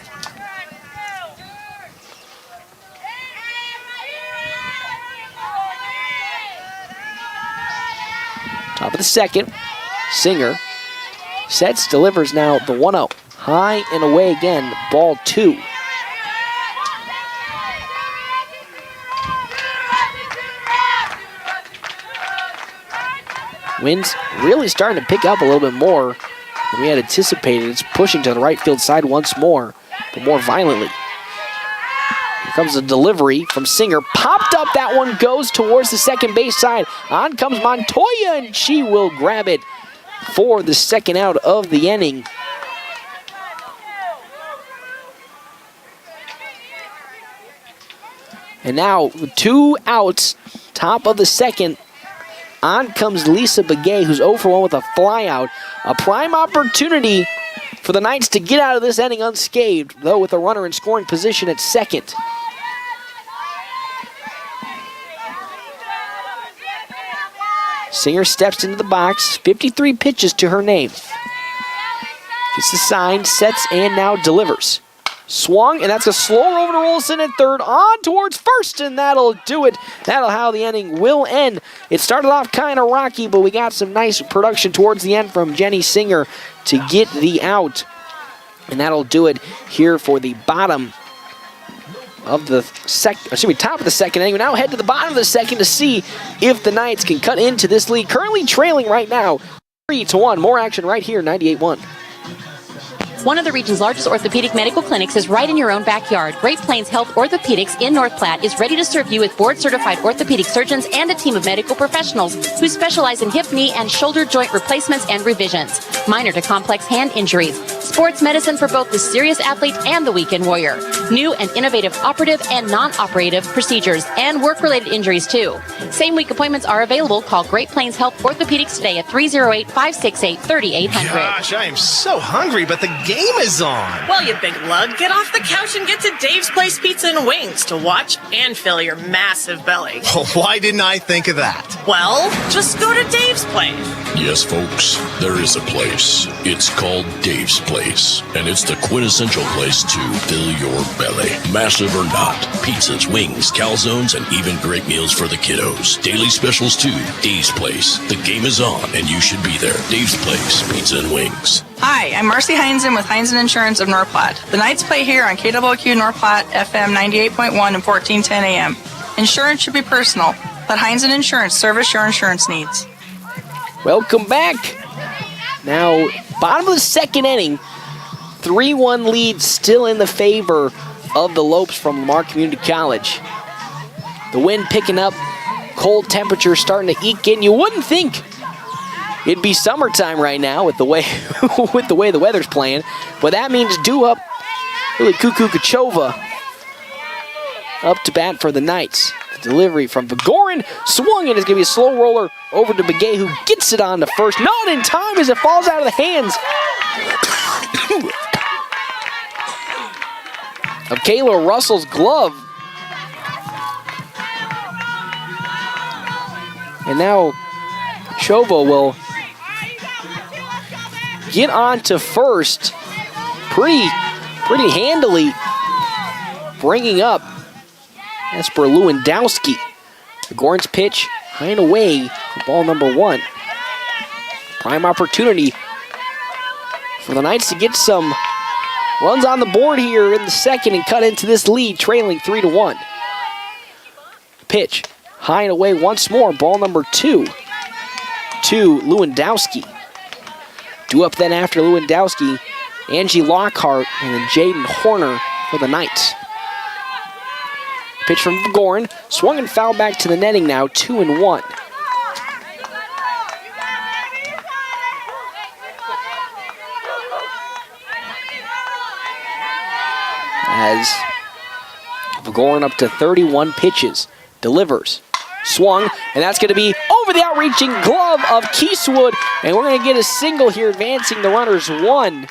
Top of the second. Singer sets, delivers now the 1-0. High and away again. Ball 2. Wind's really starting to pick up a little bit more than we had anticipated. It's pushing to the right field side once more, but more violently. Here comes a delivery from Singer. Popped up, that one goes towards the second base side. On comes Montoya, and she will grab it for the second out of the inning. And now, 2 outs, top of the second. On comes Lisa Begay, who's 0 for 1 with a flyout. A prime opportunity for the Knights to get out of this inning unscathed, though with a runner in scoring position at second. Singer steps into the box, 53 pitches to her name. Gets the sign, sets, and now delivers. Swung, and that's a slow over to Rollison at third, on towards first, and that'll do it. That'll how the inning will end. It started off kind of rocky, but we got some nice production towards the end from Jenny Singer to get the out. And that'll do it here for the bottom of the top of the second inning. We now head to the bottom of the second to see if the Knights can cut into this lead. Currently trailing right now, 3-1. More action right here, 98.1. One of the region's largest orthopedic medical clinics is right in your own backyard. Great Plains Health Orthopedics in North Platte is ready to serve you with board-certified orthopedic surgeons and a team of medical professionals who specialize in hip, knee, and shoulder joint replacements and revisions, minor to complex hand injuries, sports medicine for both the serious athlete and the weekend warrior, new and innovative operative and non-operative procedures, and work-related injuries too. Same-week appointments are available. Call Great Plains Health Orthopedics today at 308-568-3800. Gosh, I am so hungry, but the game game is on. Well, you big lug, get off the couch and get to Dave's Place Pizza and Wings to watch and fill your massive belly. Why didn't I think of that? Well, just go to Dave's Place. Yes, folks, there is a place. It's called Dave's Place, and it's the quintessential place to fill your belly. Massive or not, pizzas, wings, calzones, and even great meals for the kiddos. Daily specials too. Dave's Place. The game is on, and you should be there. Dave's Place, pizza and wings. Hi, I'm Marcy Heinzen with Heinzen Insurance of North Platte. The Knights play here on KWQ North Platte, FM 98.1 and 1410 AM. Insurance should be personal. Let Heinzen Insurance service your insurance needs. Welcome back. Now, bottom of the second inning, 3-1 lead still in the favor of the Lopes from Lamar Community College. The wind picking up, cold temperatures starting to eke in. You wouldn't think it'd be summertime right now with the way the weather's playing, but that means due up really Cuckoo Kachova up to bat for the Knights. The delivery from Vigorin, swung, and it's going to be a slow roller over to Begay, who gets it on to first. Not in time as it falls out of the hands of Kayla Russell's glove. And now Chova will get on to first pretty handily, bringing up Esper Lewandowski. Vigorin's pitch, high and away for ball number one. Prime opportunity for the Knights to get some runs on the board here in the second and cut into this lead, trailing 3-1. Pitch, high and away once more, ball number two to Lewandowski. Due up then after Lewandowski, Angie Lockhart and then Jaden Horner for the Knights. Pitch from Vigorin, swung and fouled back to the netting now, 2-1. As Vigorin up to 31 pitches, delivers, swung, and that's going to be over the outreaching glove of Keyswood, and we're going to get a single here, advancing the runners one.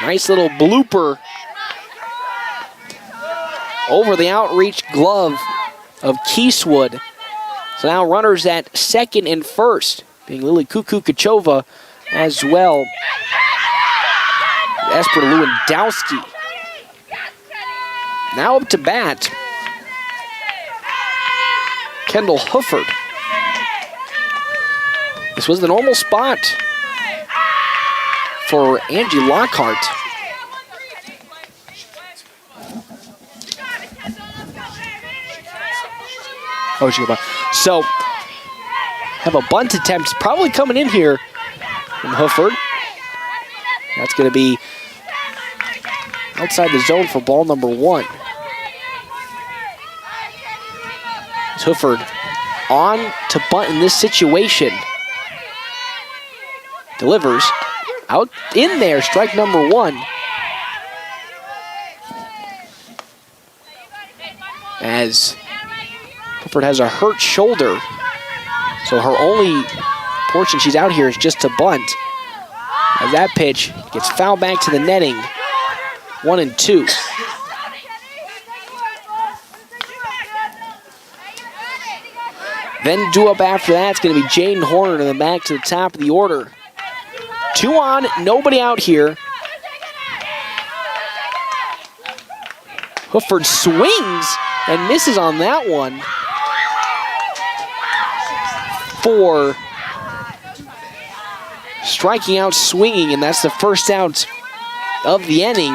Nice little blooper over the outreach glove of Keyswood. So now runners at second and first, being Lily Cuckoo Kachova as well. Esper Lewandowski. Now up to bat, Kendall Hufford. This was the normal spot for Angie Lockhart. So, have a bunt attempt probably coming in here from Hufford. That's going to be outside the zone for ball number one. Hufford on to bunt in this situation. Delivers out in there, strike number one. As Hufford has a hurt shoulder, so her only portion she's out here is just to bunt. As that pitch gets fouled back to the netting, 1-2. Then due up after that, it's going to be Jaden Horner to the back to the top of the order. 2 on, nobody out here. Hufford swings and misses on that one for striking out swinging, and that's the first out of the inning.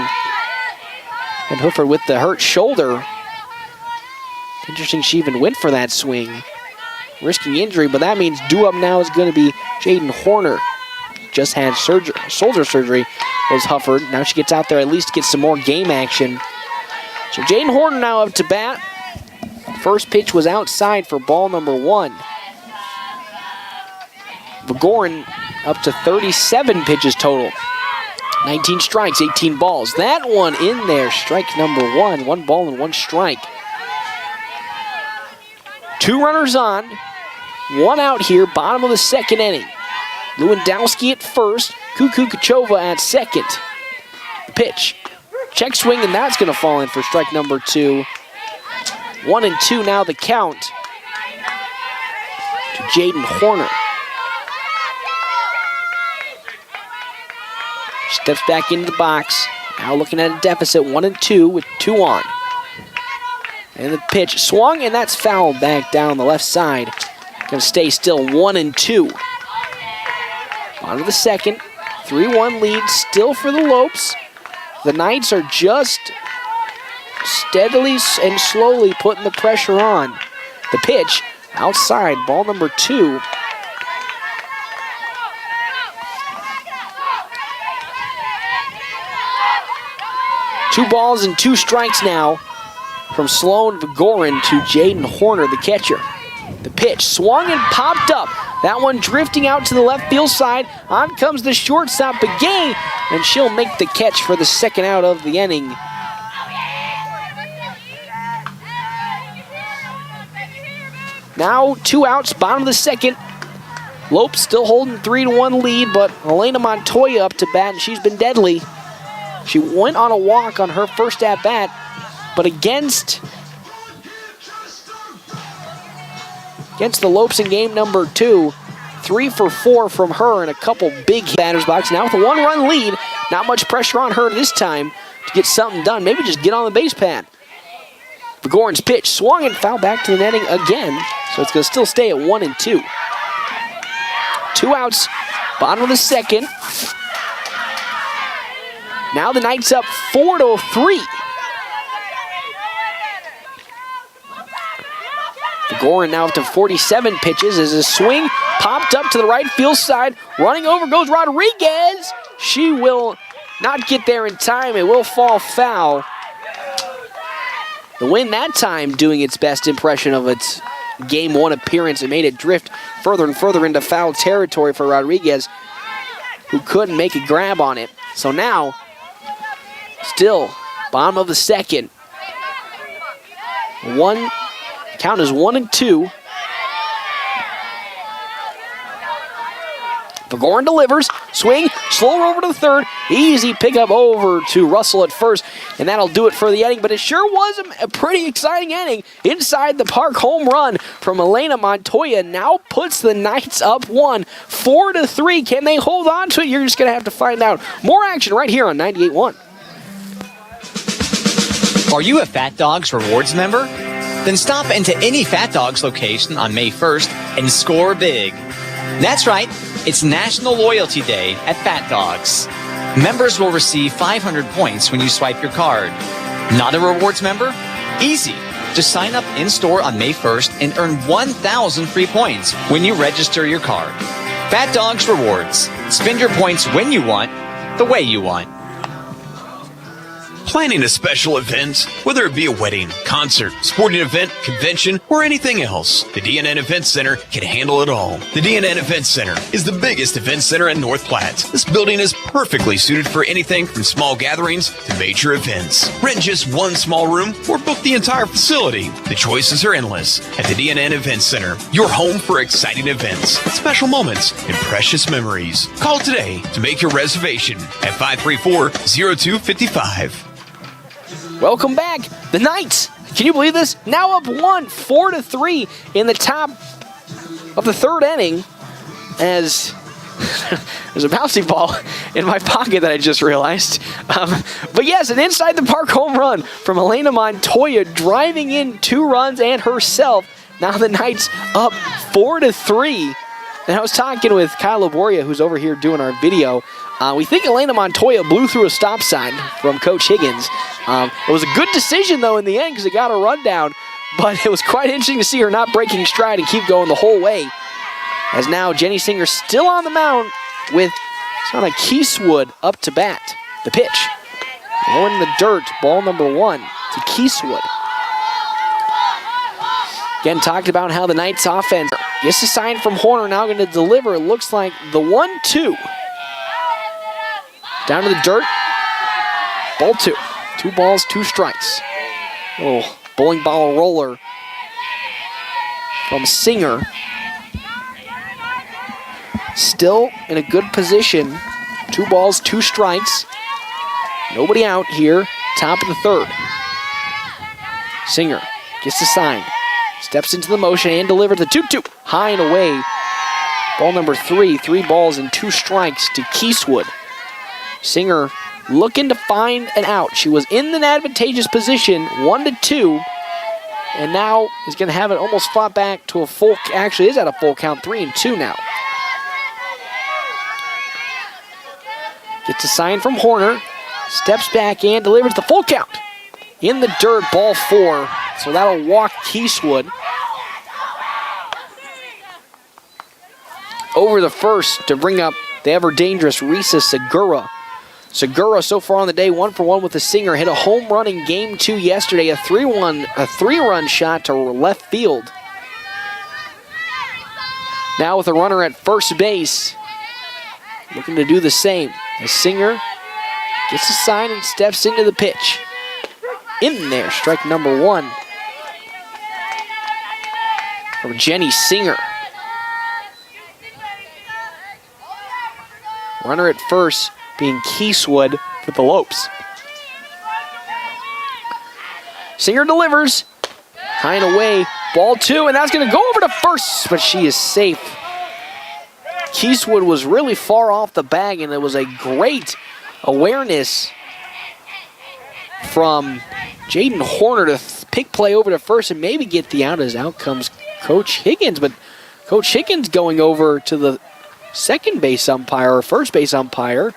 And Hufford with the hurt shoulder. Interesting she even went for that swing, risking injury, but that means due up now is going to be Jaden Horner. Just had shoulder surgery, was Hufford. Now she gets out there at least to get some more game action. So Jaden Horner now up to bat. First pitch was outside for ball number one. Vigorin up to 37 pitches total. 19 strikes, 18 balls. That one in there, strike number one. 1 ball and 1 strike. 2 runners on, 1 out here, bottom of the second inning. Lewandowski at first. Kuku Kachova at second. The pitch. Check swing, and that's going to fall in for strike number 2. 1-2 now the count to Jaden Horner. Steps back into the box. Now looking at a deficit, 1-2 with 2 on. And the pitch swung, and that's fouled back down the left side. Going to stay still, 1-2. On to the second. 3-1 lead still for the Lopes. The Knights are just steadily and slowly putting the pressure on. The pitch outside, ball number 2. Two balls and 2 strikes now from Sloan Vigorin to Jaden Horner, the catcher. The pitch swung and popped up. That one drifting out to the left field side. On comes the shortstop, Begay, and she'll make the catch for the second out of the inning. Now 2 outs, bottom of the second. Lopes still holding 3-1 lead, but Elena Montoya up to bat, and she's been deadly. She went on a walk on her first at-bat, but against the Lopes in game number 2, 3 for 4 from her and a couple big batters box. Now with a 1-run lead, not much pressure on her this time to get something done. Maybe just get on the base pad. Vigorin's pitch swung and fouled back to the netting again, so it's going to still stay at 1-2. 2 outs, bottom of the second. Now the Knights up 4-3. Vigorin now up to 47 pitches as a swing popped up to the right field side. Running over goes Rodriguez. She will not get there in time. It will fall foul. The Wind that time doing its best impression of its Game 1 appearance. It made it drift further and further into foul territory for Rodriguez, who couldn't make a grab on it. So now, still, bottom of the second. Count is 1-2. Vigorin delivers, swing, slow over to the third, easy pickup over to Russell at first, and that'll do it for the inning. But it sure was a pretty exciting inning. Inside the park home run from Elena Montoya now puts the Knights up 4-3. Can they hold on to it? You're just going to have to find out. More action right here on 98.1. Are you a Fat Dogs Rewards member? Then stop into any Fat Dogs location on May 1st and score big. That's right, it's National Loyalty Day at Fat Dogs. Members will receive 500 points when you swipe your card. Not a rewards member? Easy. Just sign up in-store on May 1st and earn 1,000 free points when you register your card. Fat Dogs Rewards. Spend your points when you want, the way you want. Planning a special event, whether it be a wedding, concert, sporting event, convention, or anything else, the DNN Event Center can handle it all. The DNN Event Center is the biggest event center in North Platte. This building is perfectly suited for anything from small gatherings to major events. Rent just one small room or book the entire facility. The choices are endless at the DNN Event Center, your home for exciting events, special moments, and precious memories. Call today to make your reservation at 534-0255. Welcome back. The Knights, can you believe this? Now up 4-3 in the top of the third inning as there's a bouncy ball in my pocket that I just realized. But yes, an inside the park home run from Elena Montoya driving in 2 runs and herself. Now the Knights up 4-3. And I was talking with Kyle Laboria, who's over here doing our video. We think Elena Montoya blew through a stop sign from Coach Higgins. It was a good decision, though, in the end because it got a run down. But it was quite interesting to see her not breaking stride and keep going the whole way. As now Jenny Singer still on the mound with Sana Keeswood up to bat. The pitch. Low in the dirt, ball number 1 to Keeswood. Again, talked about how the Knights offense gets a sign from Horner, now going to deliver. It looks like the 1-2. Down to the dirt. Ball 2. 2 balls, 2 strikes. Little bowling ball roller from Singer. still in a good position. 2 balls, 2 strikes. Nobody out here. Top of the third. Singer gets the sign. Steps into the motion and delivers the 2-2. High and away. Ball number 3. 3 balls and 2 strikes to Keyswood. Singer looking to find an out. She was in an advantageous position, 1-2. And now is going to have it almost fought back to a full, actually is at a full count, 3-2 now. Gets a sign from Horner, steps back and delivers the full count. In the dirt, ball 4, so that'll walk Keyswood. Over the first to bring up the ever-dangerous Risa Segura. Segura so far on the day, 1 for 1 with the Singer. Hit a home run in game 2 yesterday, a 3-run shot to left field. Now with a runner at first base, looking to do the same. The Singer gets a sign and steps into the pitch. In there, strike number 1 from Jenny Singer. Runner at first being Keyswood for the Lopes. Singer delivers. High and away. Ball 2, and that's going to go over to first, but she is safe. Keyswood was really far off the bag, and it was a great awareness from Jaden Horner to pick play over to first and maybe get the out as out comes Coach Higgins. But Coach Higgins going over to the second base umpire or first base umpire.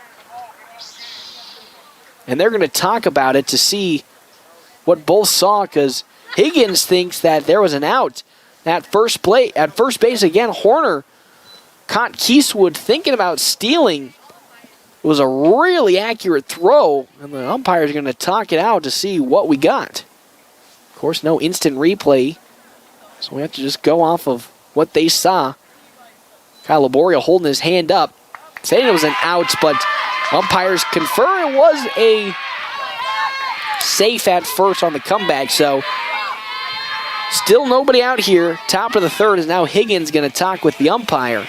And they're going to talk about it to see what both saw, because Higgins thinks that there was an out at first base. Again, Horner caught Keyswood thinking about stealing. It was a really accurate throw, and the umpires are going to talk it out to see what we got. Of course, no instant replay, so we have to just go off of what they saw. Kyle Laborio holding his hand up, saying it was an out, but umpires confer it was a safe at first on the comeback, so still nobody out here. Top of the third is now Higgins going to talk with the umpire.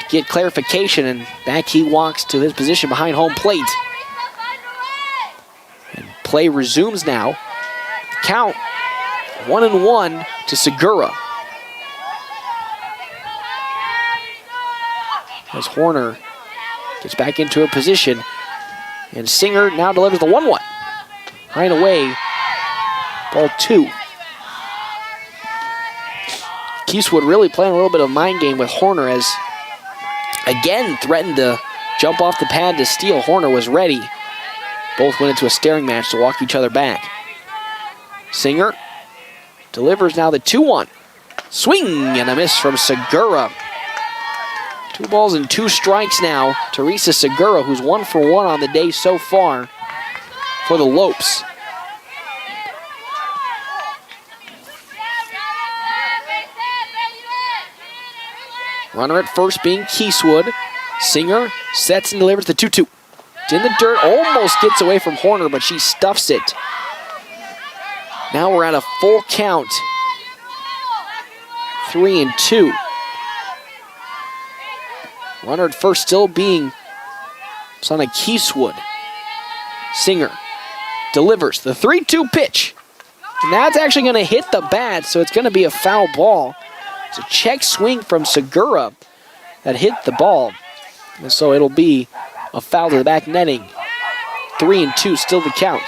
Get clarification, and back he walks to his position behind home plate. And play resumes now. Count 1-1 to Segura. As Horner gets back into a position, and Singer now delivers the 1-1. High and away, ball 2. Keyswood really playing a little bit of mind game with Horner, as again threatened to jump off the pad to steal. Horner was ready. Both went into a staring match to walk each other back. Singer delivers now the 2-1. Swing and a miss from Segura. 2 balls and 2 strikes now. Teresa Segura, who's 1 for 1 on the day so far for the Lopes. Runner at first being Keyswood. Singer sets and delivers the 2-2. It's in the dirt, almost gets away from Horner, but she stuffs it. Now we're at a full count. 3-2. Runner at first still being son of Keyswood. Singer delivers the 3-2 pitch. And that's actually going to hit the bat, so it's going to be a foul ball. It's a check swing from Segura that hit the ball. And so it'll be a foul to the back netting. 3-2, still the count.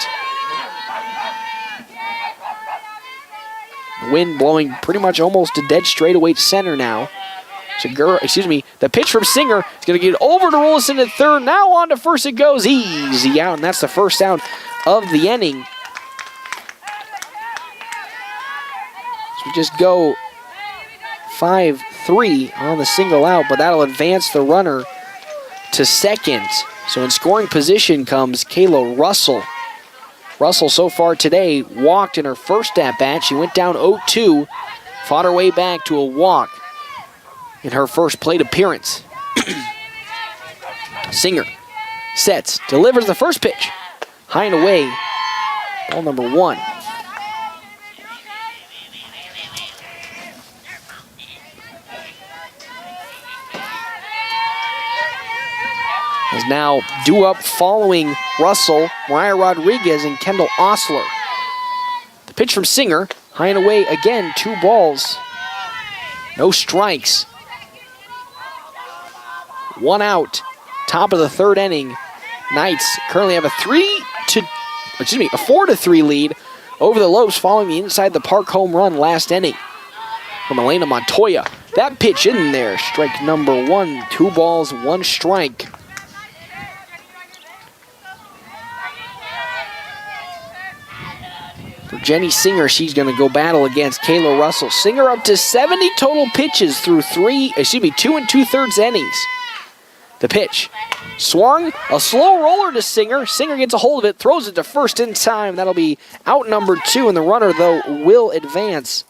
The wind blowing pretty much almost to dead straightaway to center now. The pitch from Singer is going to get over to Rollison at third. Now on to first it goes. Easy out, and that's the first out of the inning. So we just go 5-3 on the single out, but that'll advance the runner to second. So in scoring position comes Kayla Russell. Russell so far today walked in her first at-bat. She went down 0-2, fought her way back to a walk in her first plate appearance. Singer sets, delivers the first pitch. High and away, ball number 1. is now due up following Russell, Mariah Rodriguez, and Kendall Osler. The pitch from Singer, high and away again, 2 balls. No strikes. 1 out. Top of the 3rd inning. Knights currently have a 4-3 lead over the Lopes following the inside the park home run last inning from Elena Montoya. That pitch in there, strike number 1, 2 balls, 1 strike. For Jenny Singer, she's going to go battle against Kayla Russell. Singer up to 70 total pitches through 2 2/3 innings. The pitch. Swung, a slow roller to Singer. Singer gets a hold of it, throws it to first in time. That'll be out number 2, and the runner, though, will advance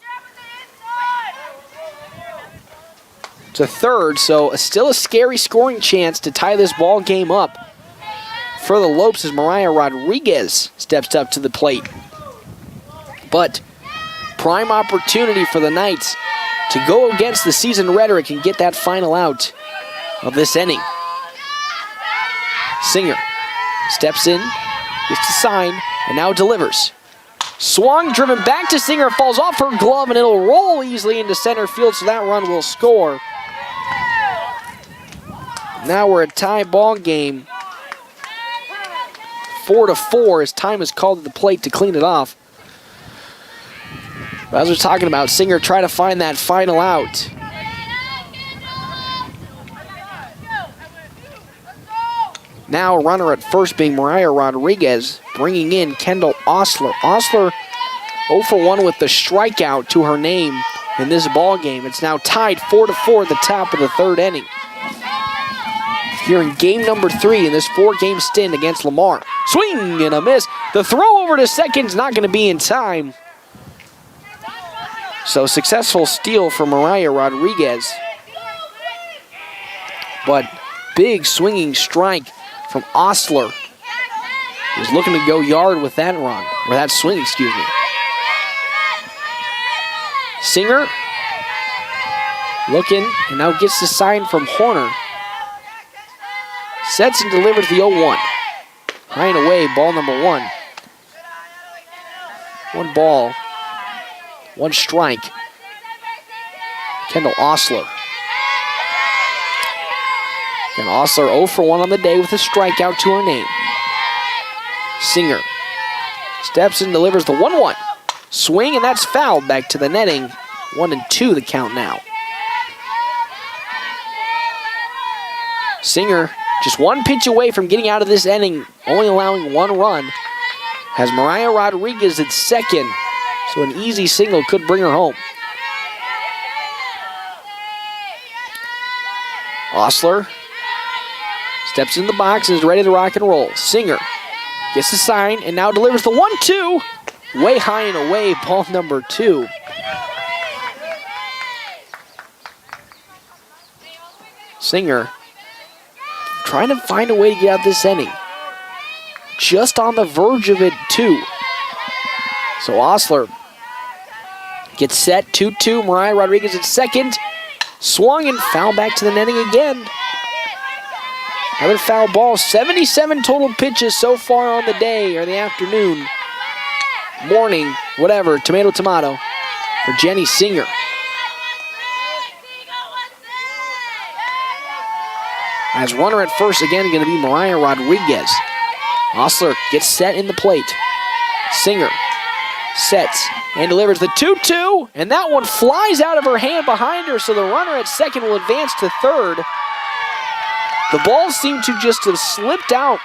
to third. So still a scary scoring chance to tie this ball game up for the Lopes as Mariah Rodriguez steps up to the plate. But prime opportunity for the Knights to go against the seasoned rhetoric and get that final out of this inning. Singer steps in, gets the sign, and now delivers. Swung, driven back to Singer, falls off her glove, and it'll roll easily into center field, so that run will score. Now we're a tie ball game. 4-4 as time is called to the plate to clean it off. As we're talking about, Singer trying to find that final out. Now runner at first being Mariah Rodriguez, bringing in Kendall Osler. Osler 0 for 1 with the strikeout to her name in this ball game. It's now tied 4-4 at the top of the 3rd inning. Here in game number 3 in this 4-game stint against Lamar. Swing and a miss. The throw over to second's not going to be in time. So successful steal for Mariah Rodriguez. But big swinging strike from Osler. He was looking to go yard with that run, or that swing, excuse me. Singer looking, and now gets the sign from Horner. Sets and delivers the 0-1. High and away, ball number 1. 1 ball. 1 strike. Kendall Osler. And Osler 0 for 1 on the day with a strikeout to her name. Singer steps and delivers the 1-1. Swing, and that's fouled back to the netting. 1-2 the count now. Singer just 1 pitch away from getting out of this inning, only allowing 1 run. Has Mariah Rodriguez at second. So an easy single could bring her home. Osler steps in the box and is ready to rock and roll. Singer gets the sign and now delivers the 1-2. Way high and away, ball number 2. Singer trying to find a way to get out this inning. Just on the verge of it, too. So Osler gets set, 2-2. Mariah Rodriguez at second. Swung and foul back to the netting again. Another foul ball. 77 total pitches so far on the day, or the afternoon, morning, whatever, tomato, for Jenny Singer. As runner at first, again, going to be Mariah Rodriguez. Osler gets set in the plate. Singer sets and delivers the 2-2, and that one flies out of her hand behind her, so the runner at second will advance to third. The ball seemed to just have slipped out.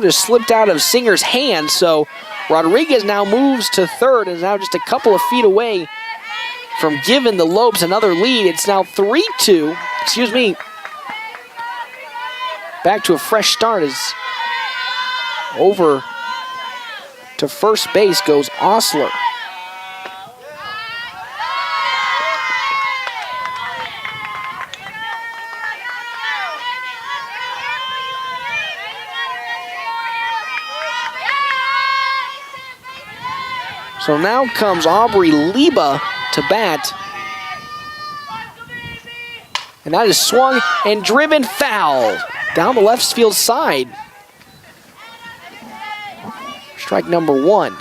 Just slipped out of Singer's hand, so Rodriguez now moves to third and is now just a couple of feet away from giving the Lopes another lead. It's now 3-2. Excuse me. Back to a fresh start as over to first base goes Osler. So now comes Aubrey Liba to bat. And that is swung and driven foul down the left field side. Strike number 1.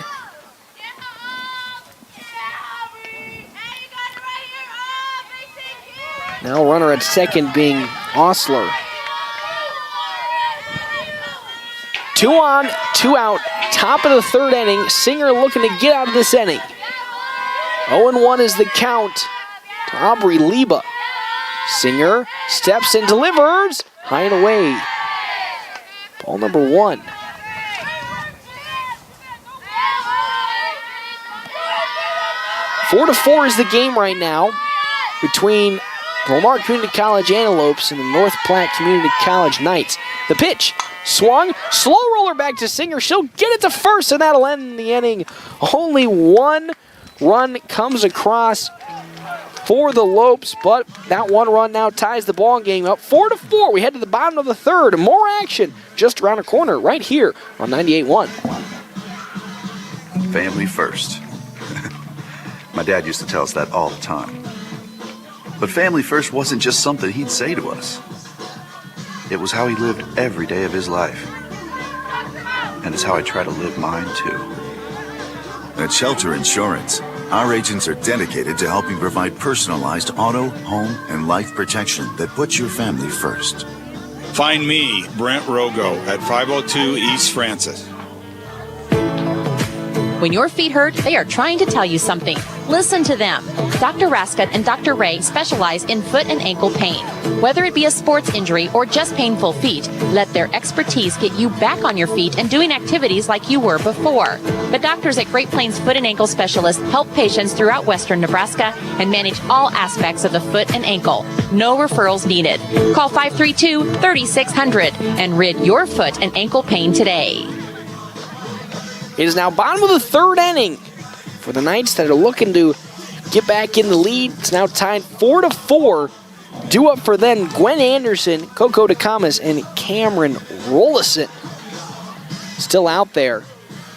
Now runner at second being Osler. 2 on, 2 out, top of the 3rd inning. Singer looking to get out of this inning. 0-1 is the count to Aubrey Liba. Singer steps and delivers. High and away. Ball number 1. Four to 4 is the game right now between the Lamar Community College Antelopes and the North Platte Community College Knights. The pitch, swung, slow roller back to Singer. She'll get it to first, and that'll end the inning. Only 1 run comes across for the Lopes, but that 1 run now ties the ball game up. 4 to 4. We head to the bottom of the 3rd. More action just around the corner right here on 98.1. Family first. My dad used to tell us that all the time. But family first wasn't just something he'd say to us. It was how he lived every day of his life. And it's how I try to live mine too. At Shelter Insurance, our agents are dedicated to helping provide personalized auto, home, and life protection that puts your family first. Find me, Brent Rogo, at 502 East Francis. When your feet hurt, they are trying to tell you something. Listen to them. Dr. Rascott and Dr. Ray specialize in foot and ankle pain. Whether it be a sports injury or just painful feet, let their expertise get you back on your feet and doing activities like you were before. The doctors at Great Plains Foot and Ankle Specialists help patients throughout western Nebraska and manage all aspects of the foot and ankle. No referrals needed. Call 532-3600 and rid your foot and ankle pain today. It is now bottom of the 3rd inning for the Knights that are looking to get back in the lead. It's now tied 4 to 4. Due up for then Gwen Anderson, Coco DeCamas, and Cameron Rollison. Still out there,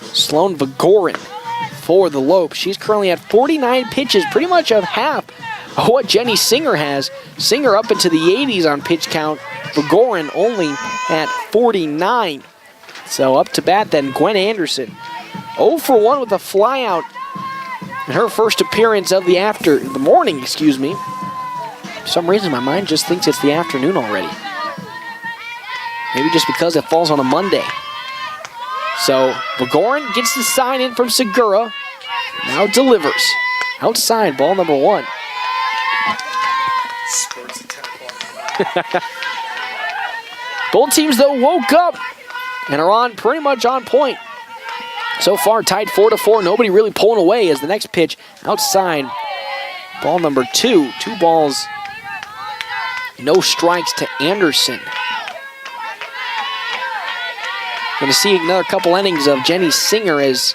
Sloan Vigorin for the Lopes. She's currently at 49 pitches, pretty much of half of what Jenny Singer has. Singer up into the 80s on pitch count. Vigorin only at 49. So up to bat then Gwen Anderson. 0 for 1 with a flyout in her first appearance of the morning. For some reason my mind just thinks it's the afternoon already. Maybe just because it falls on a Monday. So Vigorin gets the sign in from Segura. Now delivers. Outside, ball number 1. Both teams though woke up and are on pretty much on point. So far, tied 4 to 4. Nobody really pulling away as the next pitch outside. Ball number 2. 2 balls, no strikes to Anderson. Going to see another couple innings of Jenny Singer as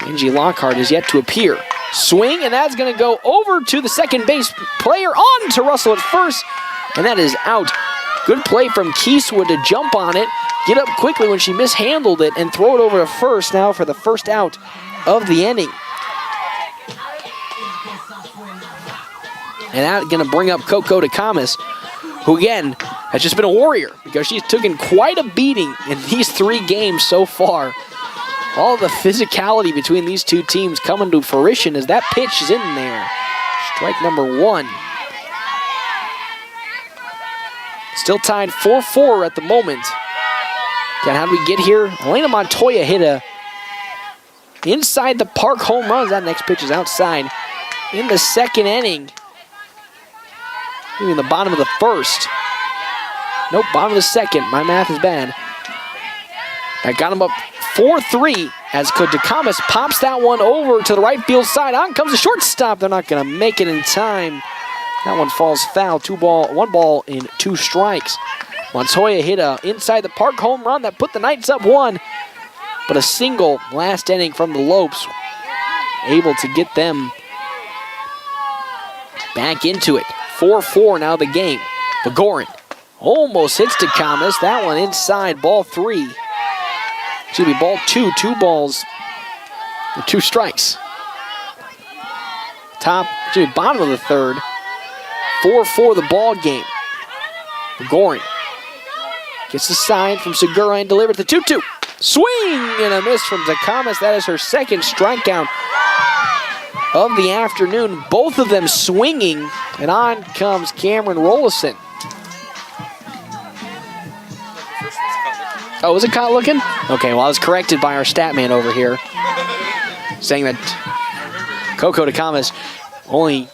Angie Lockhart is yet to appear. Swing, and that's going to go over to the second base player, on to Russell at first, and that is out. Good play from Keeswood to jump on it, get up quickly when she mishandled it, and throw it over to first now for the first out of the inning. And that's going to bring up Coco DeCamas, who again has just been a warrior because she's taken quite a beating in these 3 games so far. All the physicality between these two teams coming to fruition as that pitch is in there. Strike number 1. Still tied 4-4 at the moment. Again, how did we get here? Elena Montoya hit a inside the park home run. That next pitch is outside in the 2nd inning. Maybe in the bottom of the 1st. Nope, bottom of the 2nd. My math is bad. That got him up 4-3 as DeCamas pops that one over to the right field side. On comes the shortstop. They're not going to make it in time. That one falls foul. 1 ball in 2 strikes. Montoya hit a inside the park home run that put the Knights up 1. But a single last inning from the Lopes able to get them back into it. 4-4 now the game. Vigorin almost hits DeCamas. That one inside, ball 3. Excuse me, ball 2. 2 balls with 2 strikes. Bottom of the third. 4-4 the ball game. Goring gets the sign from Segura and delivers the 2-2. Swing and a miss from Takamis. That is her second strikeout of the afternoon. Both of them swinging, and on comes Cameron Rollison. Oh, was it caught looking? Okay, well, I was corrected by our stat man over here, saying that Coco Takamis only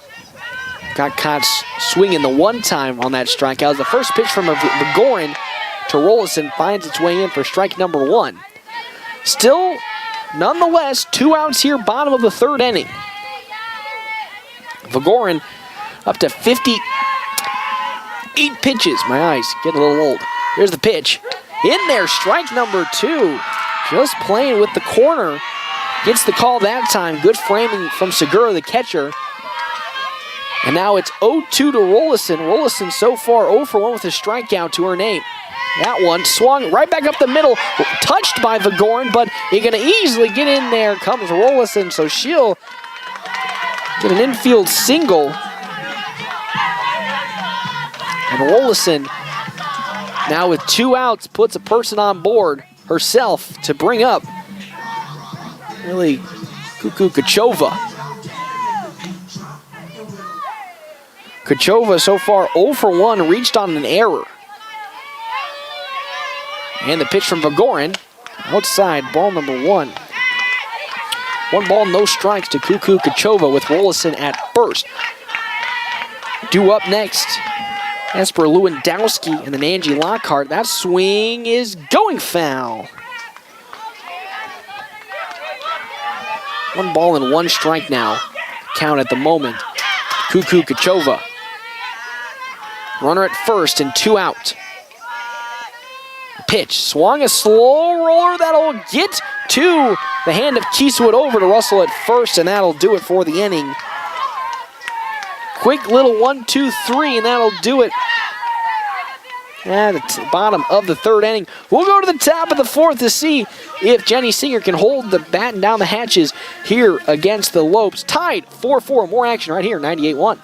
got caught swinging the one time on that strikeout. The first pitch from Vigorin to Rollison finds its way in for strike number 1. Still, nonetheless, 2 outs here, bottom of the third inning. Vigorin up to 58 pitches. My eyes getting a little old. Here's the pitch. In there, strike number 2. Just playing with the corner. Gets the call that time. Good framing from Segura, the catcher. And now it's 0-2 to Rollison. Rollison so far 0 for 1 with a strikeout to her name. That one swung right back up the middle, touched by Vigorin, but you're going to easily get in there. Comes Rollison, so she'll get an infield single. And Rollison, now with 2 outs, puts a person on board herself to bring up really Cuckoo Kachova. Kachova so far 0 for 1, reached on an error. And the pitch from Vigorin, outside, ball number 1. 1 ball, no strikes to Cuckoo Kachova with Rollison at first. Due up next, Esper Lewandowski and then Angie Lockhart. That swing is going foul. 1 ball and 1 strike now. Count at the moment. Cuckoo Kachova. Runner at first and 2 out. Pitch, swung a slow roller that'll get to the hand of Kieswood over to Russell at first, and that'll do it for the inning. Quick little 1-2-3, and that'll do it at the bottom of the third inning. We'll go to the top of the fourth to see if Jenny Singer can hold the batten down the hatches here against the Lopes. Tied 4-4. More action right here, 98.1.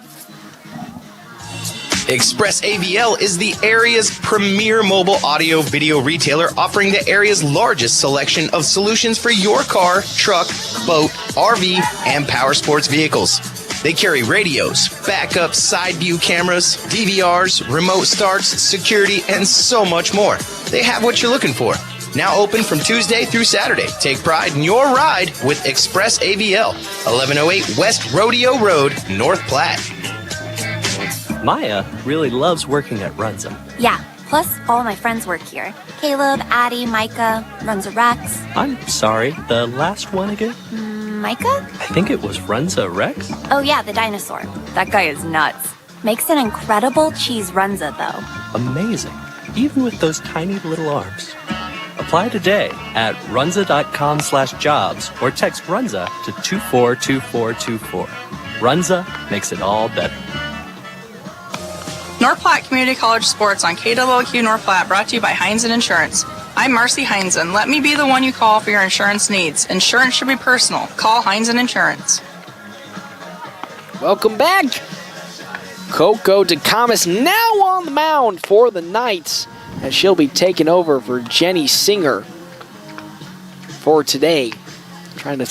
Express AVL is the area's premier mobile audio video retailer, offering the area's largest selection of solutions for your car, truck, boat, RV, and power sports vehicles. They carry radios, backup side view cameras, DVRs, remote starts, security, and so much more. They have what you're looking for. Now open from Tuesday through Saturday. Take pride in your ride with Express AVL, 1108 West Rodeo Road, North Platte. Maya really loves working at Runza. Yeah, plus all my friends work here. Caleb, Addie, Micah, Runza Rex. I'm sorry, the last one again? Micah? I think it was Runza Rex? Oh yeah, the dinosaur. That guy is nuts. Makes an incredible cheese Runza though. Amazing, even with those tiny little arms. Apply today at runza.com/jobs or text Runza to 242424. Runza makes it all better. North Platte Community College Sports on KWQ North Platte, brought to you by Heinzen Insurance. I'm Marcy Heinzen. Let me be the one you call for your insurance needs. Insurance should be personal. Call Heinzen Insurance. Welcome back. Coco Takamis now on the mound for the Knights, as she'll be taking over for Jenny Singer for today. Trying to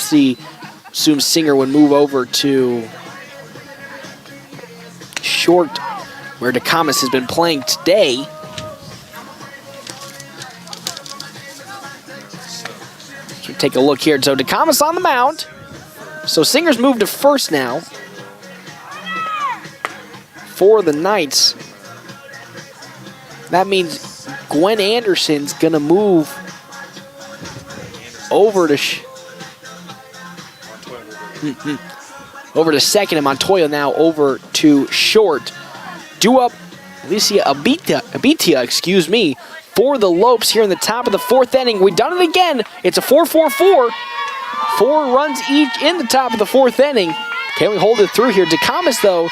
assume Singer would move over to short, where Takamis has been playing today. So take a look here. So Takamis on the mound. So Singer's moved to first now for the Knights. That means Gwen Anderson's going to move over to over to second, and Montoya now over to short. Due up Alicia Abitia, for the Lopes here in the top of the fourth inning. We've done it again. It's a 4-4-4. 4 runs each in the top of the fourth inning. Can we hold it through here? Takamis, though,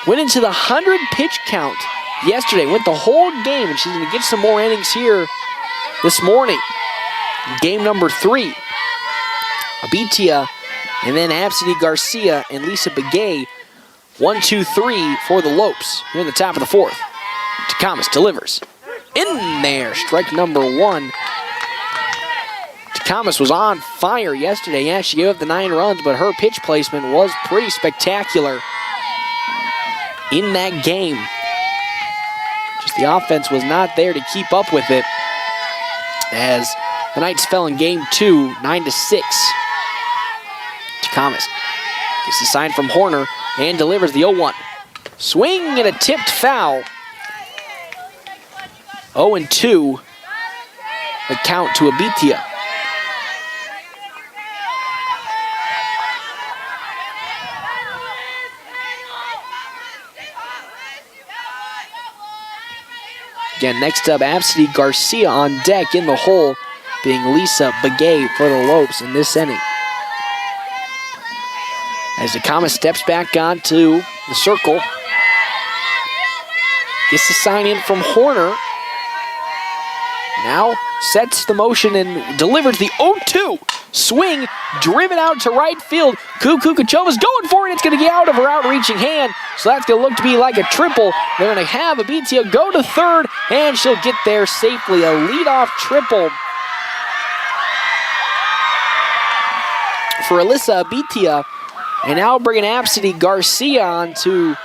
went into the 100-pitch count yesterday. Went the whole game, and she's going to get some more innings here this morning. Game number 3. Abitia, and then Absidy Garcia and Lisa Begay. 1, 2, 3 for the Lopes here in the top of the fourth. Takamas delivers. In there, strike number 1. Takamas was on fire yesterday. Yeah, she gave up the 9 runs, but her pitch placement was pretty spectacular in that game. Just the offense was not there to keep up with it as the Knights fell in game 2, 9-6. Takamas gets the sign from Horner and delivers the 0-1. Swing and a tipped foul. 0-2, the count to Abitia. Again, next up, Absidy Garcia on deck in the hole, being Lisa Begay for the Lopes in this inning. As Takamas steps back onto the circle, gets the sign in from Horner. Now sets the motion and delivers the 0-2. Swing, driven out to right field. Kukukachova's going for it. It's going to get out of her outreaching hand. So that's going to look to be like a triple. They're going to have Abitia go to third, and she'll get there safely. A leadoff triple for Alyssa Abitia. And now bringing Absidy Garcia onto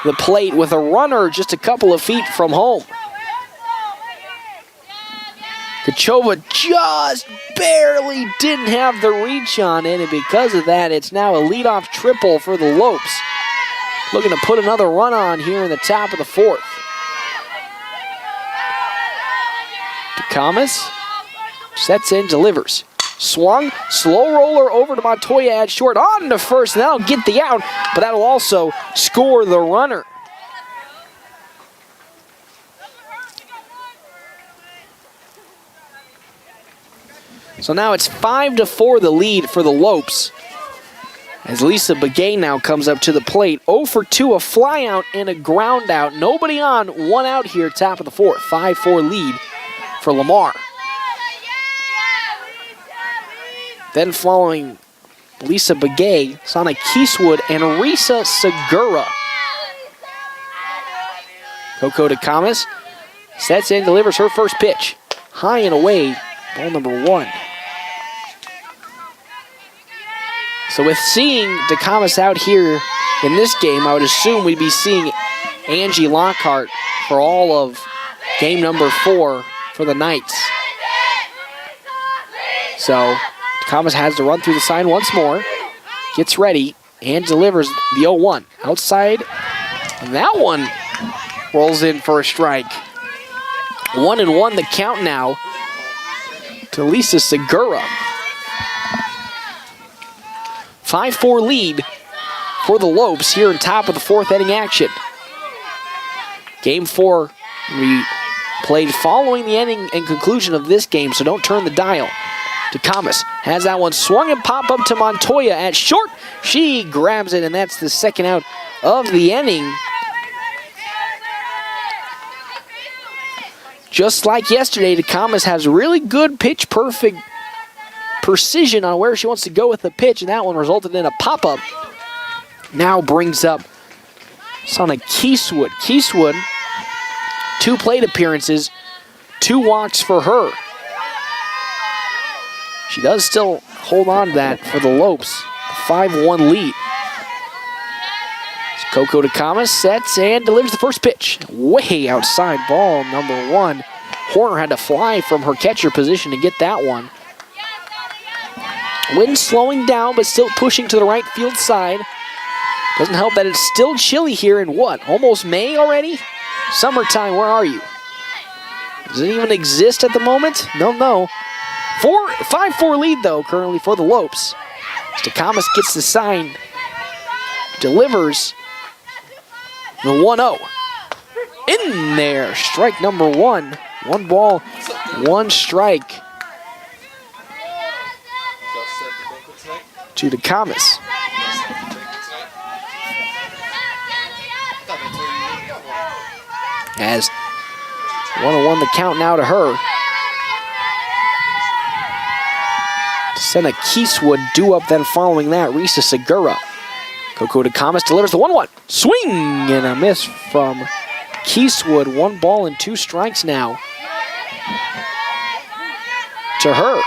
the plate with a runner just a couple of feet from home. Kachova just barely didn't have the reach on it, and because of that, it's now a leadoff triple for the Lopes. Looking to put another run on here in the top of the fourth. Takamas sets in, delivers. Swung, slow roller over to Montoya at short, on to first, and that'll get the out, but that'll also score the runner. So now it's 5-4 the lead for the Lopes. As Lisa Begay now comes up to the plate. 0 for 2, a fly out and a ground out. Nobody on, 1 out here, top of the fourth. 5-4 lead for Lamar. Then following Lisa Begay, Sana Keeswood and Risa Segura. Coco Takamas sets in, delivers her first pitch. High and away, ball number 1. So with seeing Takamas out here in this game, I would assume we'd be seeing Angie Lockhart for all of game number 4 for the Knights. So Takamas has to run through the sign once more, gets ready, and delivers the 0-1. Outside, and that one rolls in for a strike. 1-1 the count now to Lisa Segura. 5-4 lead for the Lopes here in top of the fourth inning action. Game 4 we played following the ending and conclusion of this game, so don't turn the dial. Takamas has that one swung and pop up to Montoya at short. She grabs it, and that's the second out of the inning. Just like yesterday, Takamas has really good pitch perfect precision on where she wants to go with the pitch, and that one resulted in a pop-up. Now brings up Sana Keeswood. Keeswood, 2 plate appearances, 2 walks for her. She does still hold on to that for the Lopes. 5-1 lead. Coco Takamas sets and delivers the first pitch. Way outside, ball number 1. Horner had to fly from her catcher position to get that one. Wind slowing down, but still pushing to the right field side. Doesn't help that it's still chilly here in what? Almost May already? Summertime, where are you? Does it even exist at the moment? No. 5-4 lead, though, currently for the Lopes. Takamas gets the sign. Delivers the 1-0. In there, strike number 1. 1 ball, 1 strike to Takamas. As 1-1 the count now to her. Senna Keeswood due up then following that. Risa Segura. Coco DeCamas delivers the 1-1. Swing and a miss from Keeswood. 1 ball and 2 strikes now. To her.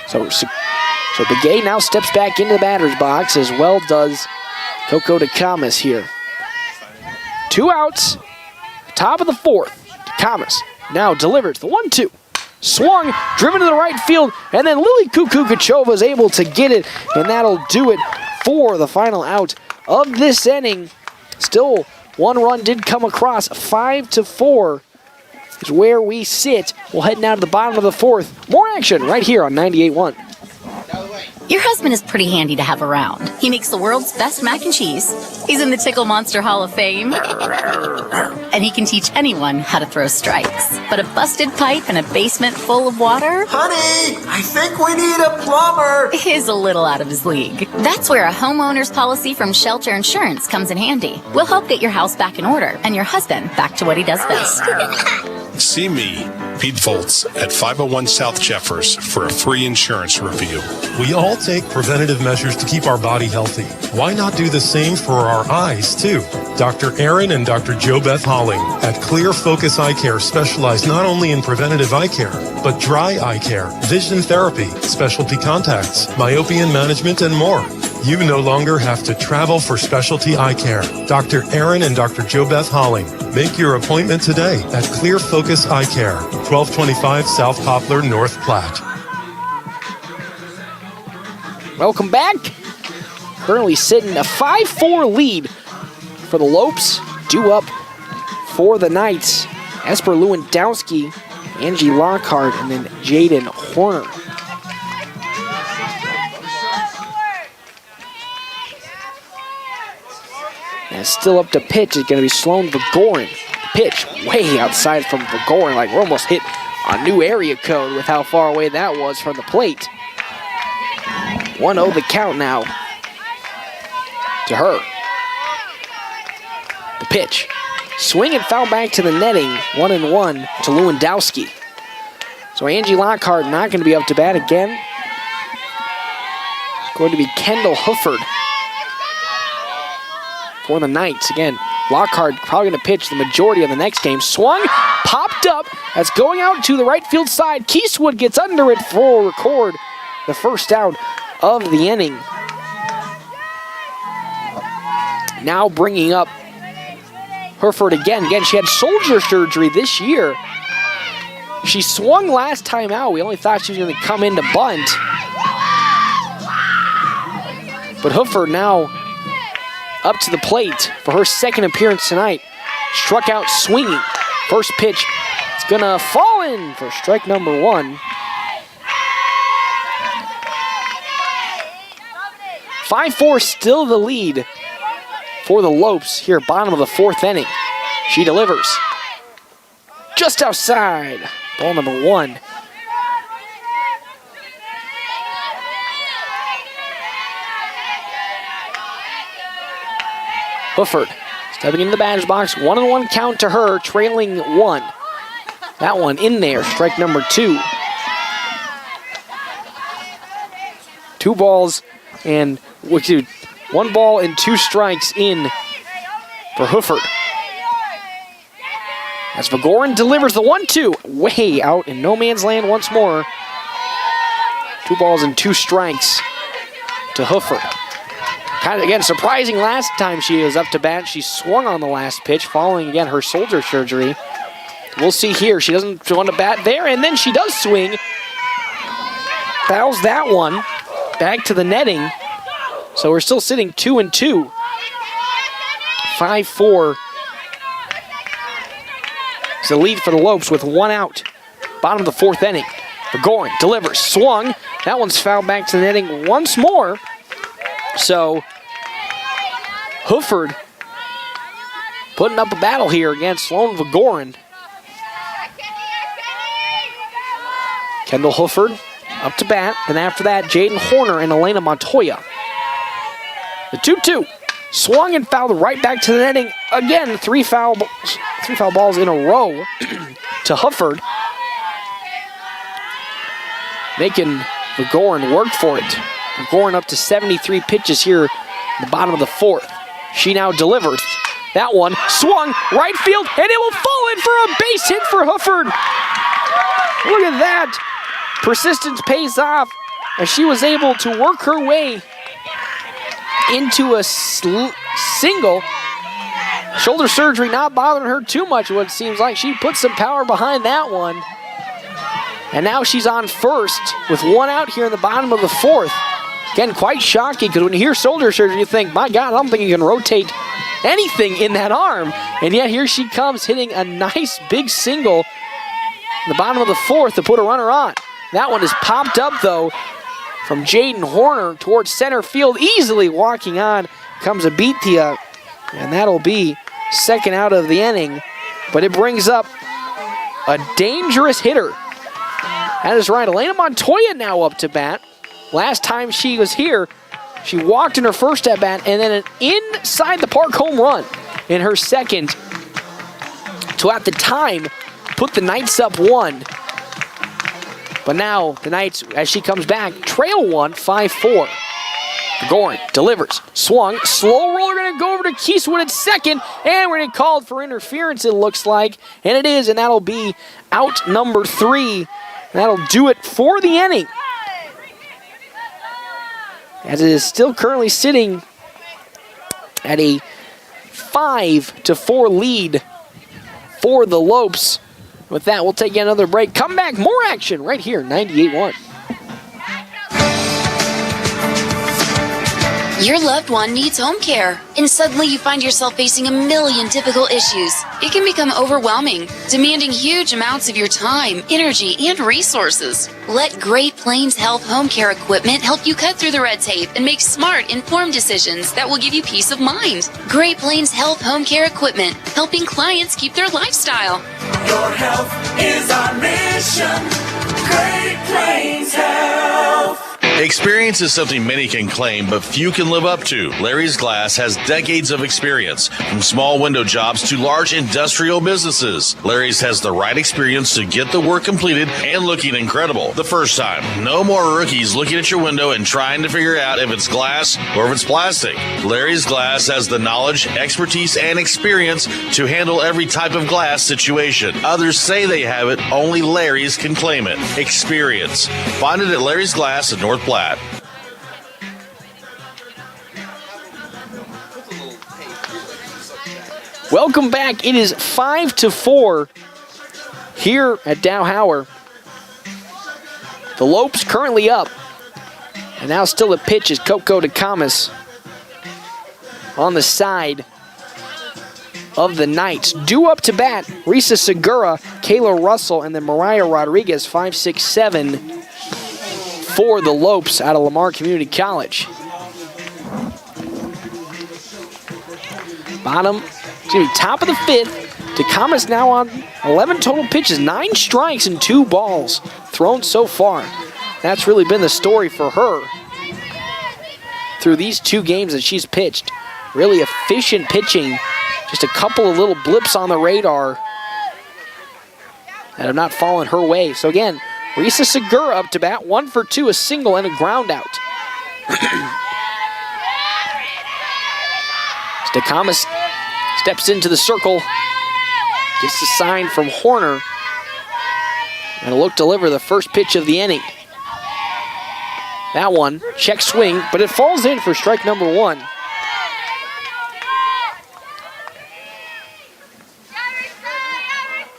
So Begay now steps back into the batter's box, as well does Coco DeCamas here. 2 outs, top of the 4th. DeCamas now delivers the 1-2. Swung, driven to the right field, and then Lily Cuckoo Kachova is able to get it, and that'll do it for the final out of this inning. Still, 1 run did come across. 5-4 is where we sit. We'll head now to the bottom of the 4th. More action right here on 98.1. Your husband is pretty handy to have around. He makes the world's best mac and cheese. He's in the Tickle Monster Hall of Fame. And he can teach anyone how to throw strikes. But a busted pipe in a basement full of water? Honey, I think we need a plumber. Is a little out of his league. That's where a homeowner's policy from Shelter Insurance comes in handy. We'll help get your house back in order and your husband back to what he does best. See me, Pete Foltz, at 501 South Jeffers for a free insurance review. We all take preventative measures to keep our body healthy. Why not do the same for our eyes, too? Dr. Aaron and Dr. Jo Beth Holling at Clear Focus Eye Care specialize not only in preventative eye care, but dry eye care, vision therapy, specialty contacts, myopia management, and more. You no longer have to travel for specialty eye care. Dr. Aaron and Dr. Jo Beth Holling. Make your appointment today at Clear Focus Eye Care, 1225 South Poplar, North Platte. Welcome back. Currently sitting a 5-4 lead for the Lopes. Due up for the Knights. Esper Lewandowski, Angie Lockhart, and then Jaden Horner. And still up to pitch is going to be Sloan Vagorin. Pitch way outside from Vagorin. Like we're almost hit a new area code with how far away that was from the plate. 1-0 the count now to her. The pitch. Swing and foul back to the netting. 1-1 to Lewandowski. So Angie Lockhart not going to be up to bat again. Going to be Kendall Hufford for the Knights. Again, Lockhart probably going to pitch the majority of the next game. Swung, popped up. That's going out to the right field side. Keeswood gets under it for record the first out of the inning. Now bringing up Herford again. Again, she had shoulder surgery this year. She swung last time out. We only thought she was going to come in to bunt. But Herford now up to the plate for her second appearance tonight. Struck out swinging. First pitch, it's going to fall in for strike number 1. 5-4 still the lead for the Lopes here, bottom of the 4th inning. She delivers. Just outside. Ball number 1. Hufford stepping into the batter's box. 1-1 count to her, trailing 1. That one in there, strike number 2. 2 balls and 1 ball and 2 strikes in for Hufford. As Vagorin delivers the 1-2, way out in no man's land once more. 2 balls and 2 strikes to Hufford. Kind of, again, surprising last time she was up to bat. She swung on the last pitch following, again, her shoulder surgery. We'll see here. She doesn't want to bat there, and then she does swing. Fouls that one back to the netting. So we're still sitting 2-2. 5-4 is the lead for the Lopes with 1 out. Bottom of the 4th inning. Vagorin delivers, swung. That one's fouled back to the netting once more. So Hufford putting up a battle here against Sloan Vagorin. Kendall Hufford up to bat, and after that, Jaden Horner and Elena Montoya. The 2-2. Swung and fouled right back to the netting. Again, three 2 foul balls in a row to Hufford. Making McGoran work for it. McGoran up to 73 pitches here in the bottom of the 4th. She now delivers. That one swung right field, and it will fall in for a base hit for Hufford. Look at that. Persistence pays off as she was able to work her way into a single. Shoulder surgery not bothering her too much, what it seems like. She put some power behind that one. And now she's on first with 1 out here in the bottom of the 4th. Again, quite shocking, because when you hear shoulder surgery, you think, my God, I don't think you can rotate anything in that arm. And yet here she comes hitting a nice big single in the bottom of the 4th to put a runner on. That one is popped up, though, from Jaden Horner towards center field. Easily walking on comes Abitia, and that'll be second out of the inning. But it brings up a dangerous hitter. That is right. Elena Montoya now up to bat. Last time she was here, she walked in her first at bat and then an inside the park home run in her second to, at the time, put the Knights up 1. But now the Knights, as she comes back, trail 1, 5-4. Gorin delivers, swung, slow roller going to go over to Keeswood at second, and we're going to call for interference, it looks like, and it is, and that'll be out number 3. That'll do it for the inning. As it is still currently sitting at a 5-4 lead for the Lopes. With that, we'll take another break. Come back, more action right here, 98.1. Your loved one needs home care, and suddenly you find yourself facing a million typical issues. It can become overwhelming, demanding huge amounts of your time, energy, and resources. Let Great Plains Health Home Care Equipment help you cut through the red tape and make smart, informed decisions that will give you peace of mind. Great Plains Health Home Care Equipment, helping clients keep their lifestyle. Your health is our mission. Great Plains Health. Experience is something many can claim, but few can live up to. Larry's Glass has decades of experience, from small window jobs to large industrial businesses. Larry's has the right experience to get the work completed and looking incredible the first time. No more rookies looking at your window and trying to figure out if it's glass or if it's plastic. Larry's Glass has the knowledge, expertise, and experience to handle every type of glass situation. Others say they have it, only Larry's can claim it. Experience. Find it at Larry's Glass in North Platte. Welcome back. It is 5-4 here at Dow Hauer. The Lopes currently up. And now still at pitch is Coco DeCamas on the side of the Knights. Due up to bat, Risa Segura, Kayla Russell, and then Mariah Rodriguez, 5, 6, 7 for the Lopes out of Lamar Community College. Top of the 5th. DeCamas now on 11 total pitches, 9 strikes and 2 balls thrown so far. That's really been the story for her through these 2 games that she's pitched. Really efficient pitching. Just a couple of little blips on the radar that have not fallen her way. So again, Risa Segura up to bat, 1 for 2, a single and a ground out. DeCamas steps into the circle, gets the sign from Horner, and a look deliver the first pitch of the inning. That one, check swing, but it falls in for strike number 1.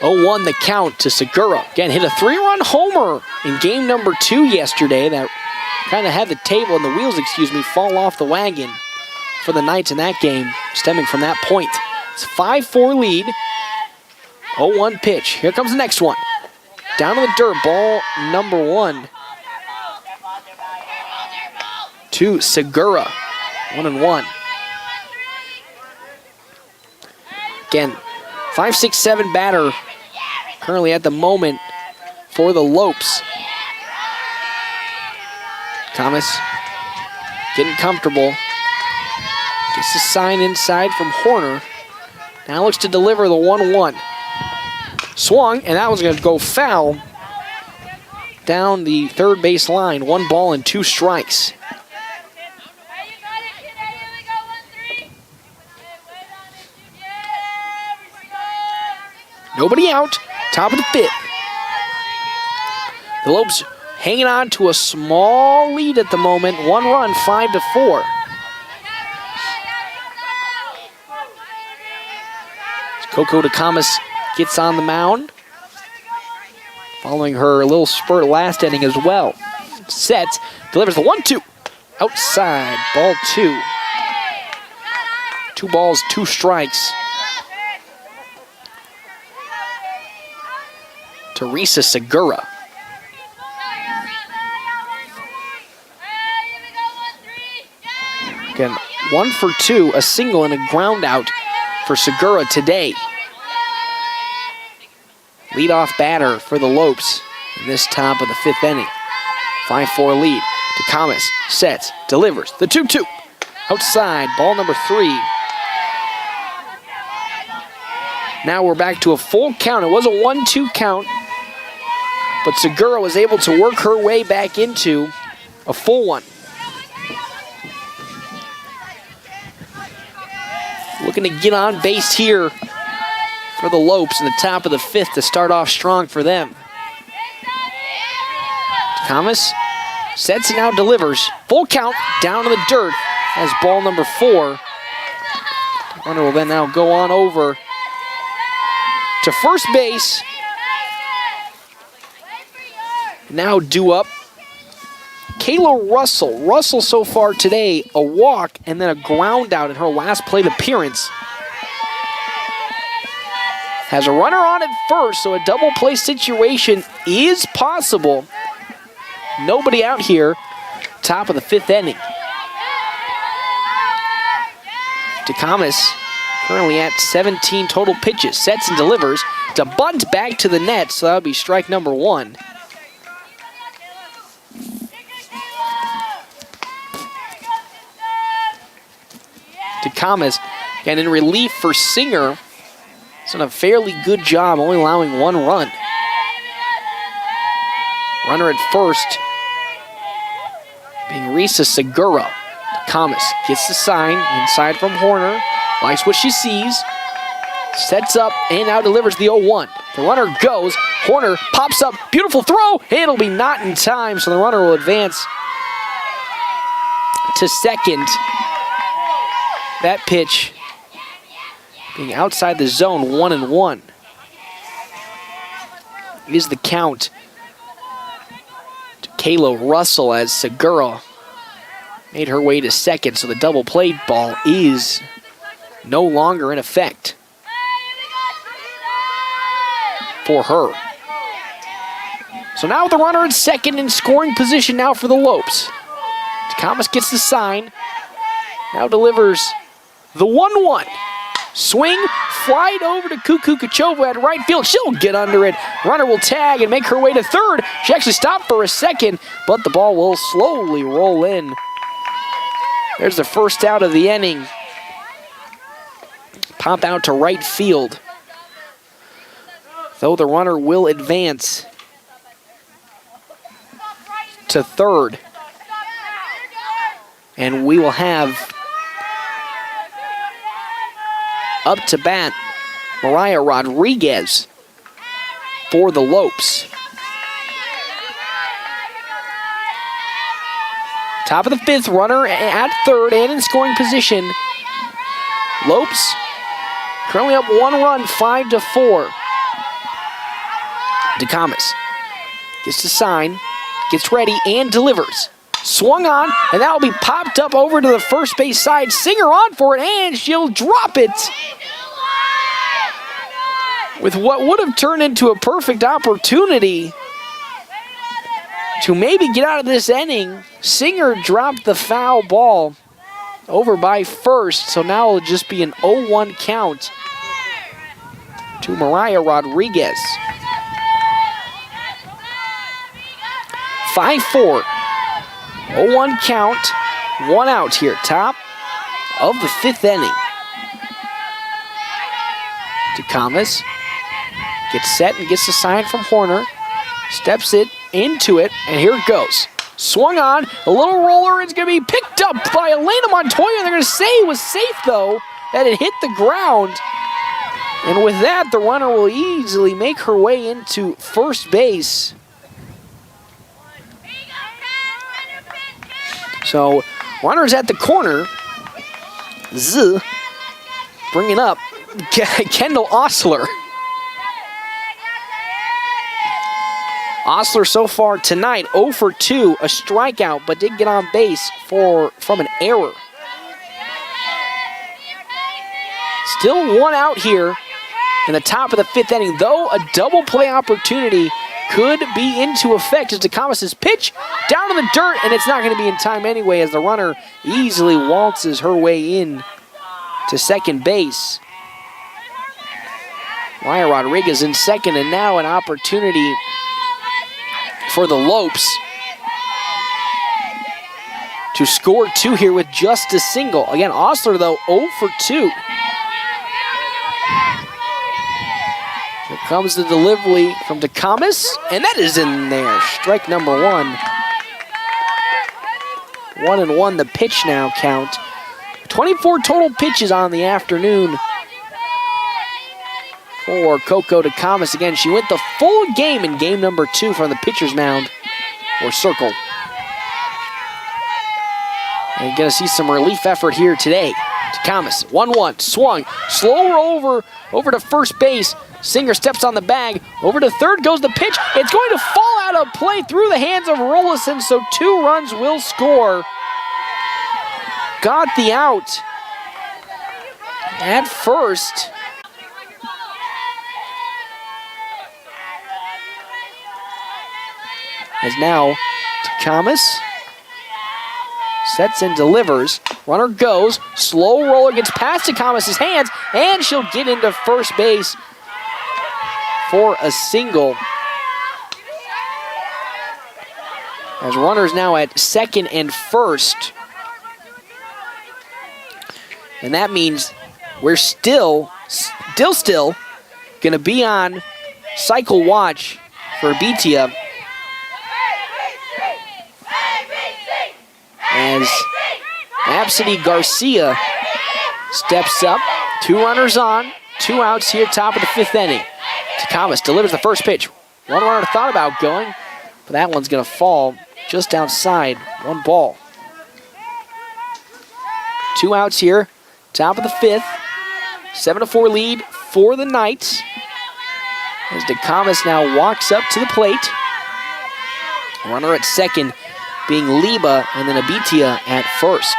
Oh, 0-1 the count to Segura. Again, hit a 3-run homer in game number 2 yesterday. That kind of had the table and the wheels, fall off the wagon for the Knights in that game, stemming from that point. It's a 5-4 lead. 0-1 pitch. Here comes the next one. Down to the dirt, ball number 1 to Segura. 1-1. Again, 5, 6, 7 batter currently at the moment for the Lopes. Thomas getting comfortable. Gets the sign inside from Horner. Now looks to deliver the 1-1. Swung, and that was going to go foul down the third base line. 1 ball and 2 strikes. Nobody out. Top of the 5th. The Lopes hanging on to a small lead at the moment. 1 run, 5-4. Coco DeCamas gets on the mound, following her little spurt last inning as well. Sets, delivers the 1-2. Outside, ball 2. 2 balls, 2 strikes. Teresa Segura. Again, 1 for 2, a single and a ground out for Segura today. Leadoff batter for the Lopes in this top of the 5th inning. 5-4 lead. DeCamas sets, delivers the 2-2. Outside, ball number 3. Now we're back to a full count. It was a 1-2 count, but Segura was able to work her way back into a full one. Looking to get on base here for the Lopes in the top of the 5th to start off strong for them. Thomas sets and now delivers. Full count, down to the dirt as ball number 4. The runner will then now go on over to first base. Now due up Kayla Russell. Russell so far today, a walk and then a ground out in her last plate appearance. Has a runner on at first, so a double play situation is possible. Nobody out here, top of the 5th inning. DeCamas currently at 17 total pitches. Sets and delivers. It's a bunt back to the net, so that would be strike number 1. DeCamas, and in relief for Singer, has done a fairly good job, only allowing 1 run. Runner at first being Risa Segura. DeCamas gets the sign inside from Horner, likes what she sees, sets up and now delivers the 0-1. The runner goes, Horner pops up, beautiful throw, it'll be not in time, so the runner will advance to second. That pitch being outside the zone, 1-1. It is the count to Kayla Russell as Segura made her way to second, so the double play ball is no longer in effect for her. So now the runner at second in scoring position now for the Lopes. DeCamas gets the sign, now delivers the 1-1. Swing, fly it over to Cuckoo Kachova at right field. She'll get under it. Runner will tag and make her way to third. She actually stopped for a second, but the ball will slowly roll in. There's the first out of the inning. Pop out to right field. Though the runner will advance to third. And we will have up to bat Mariah Rodriguez for the Lopes. Top of the 5th, runner at third and in scoring position. Lopes currently up 1 run, 5-4. DeCamas gets the sign, gets ready and delivers. Swung on, and that will be popped up over to the first base side. Singer on for it, and she'll drop it. With what would have turned into a perfect opportunity to maybe get out of this inning, Singer dropped the foul ball over by first, so now it'll just be an 0-1 count to Mariah Rodriguez. 5-4. 0-1 count, 1 out here, top of the 5th inning. DeComas gets set and gets the sign from Horner. Steps it into it, and here it goes. Swung on, a little roller. It's going to be picked up by Elena Montoya. They're going to say it was safe, though, that it hit the ground. And with that, the runner will easily make her way into first base. So, runners at the corner. Bringing up Kendall Osler. Osler so far tonight, 0 for 2, a strikeout, but did get on base from an error. Still one out here in the top of the 5th inning, though a double play opportunity could be into effect as DeComas' pitch down in the dirt, and it's not going to be in time anyway as the runner easily waltzes her way in to second base. Maya Rodriguez in second, and now an opportunity for the Lopes to score 2 here with just a single. Again, Osler, though, 0 for 2. Here comes the delivery from DeComas, and that is in there. Strike number 1. 1-1 the pitch now count. 24 total pitches on the afternoon for Coco DeComas. Again, she went the full game in game number 2 from the pitcher's mound or circle. And going to see some relief effort here today. DeComas, 1-1, swung, slow roll over to first base. Singer steps on the bag, over to third goes the pitch. It's going to fall out of play through the hands of Rollison, so 2 runs will score. Got the out at first. As now DeComas sets and delivers. Runner goes, slow roller gets past DeComas' hands, and she'll get into first base for a single. As runners now at second and first. And that means we're still going to be on cycle watch for Betia. As Absidy Garcia steps up. 2 runners on, 2 outs here, top of the 5th inning. DeComas delivers the first pitch. One runner thought about going, but that one's going to fall just outside. 1 ball. 2 outs here, top of the 5th. 7-4 lead for the Knights. As DeComas now walks up to the plate. Runner at second being Liba, and then Abitia at first.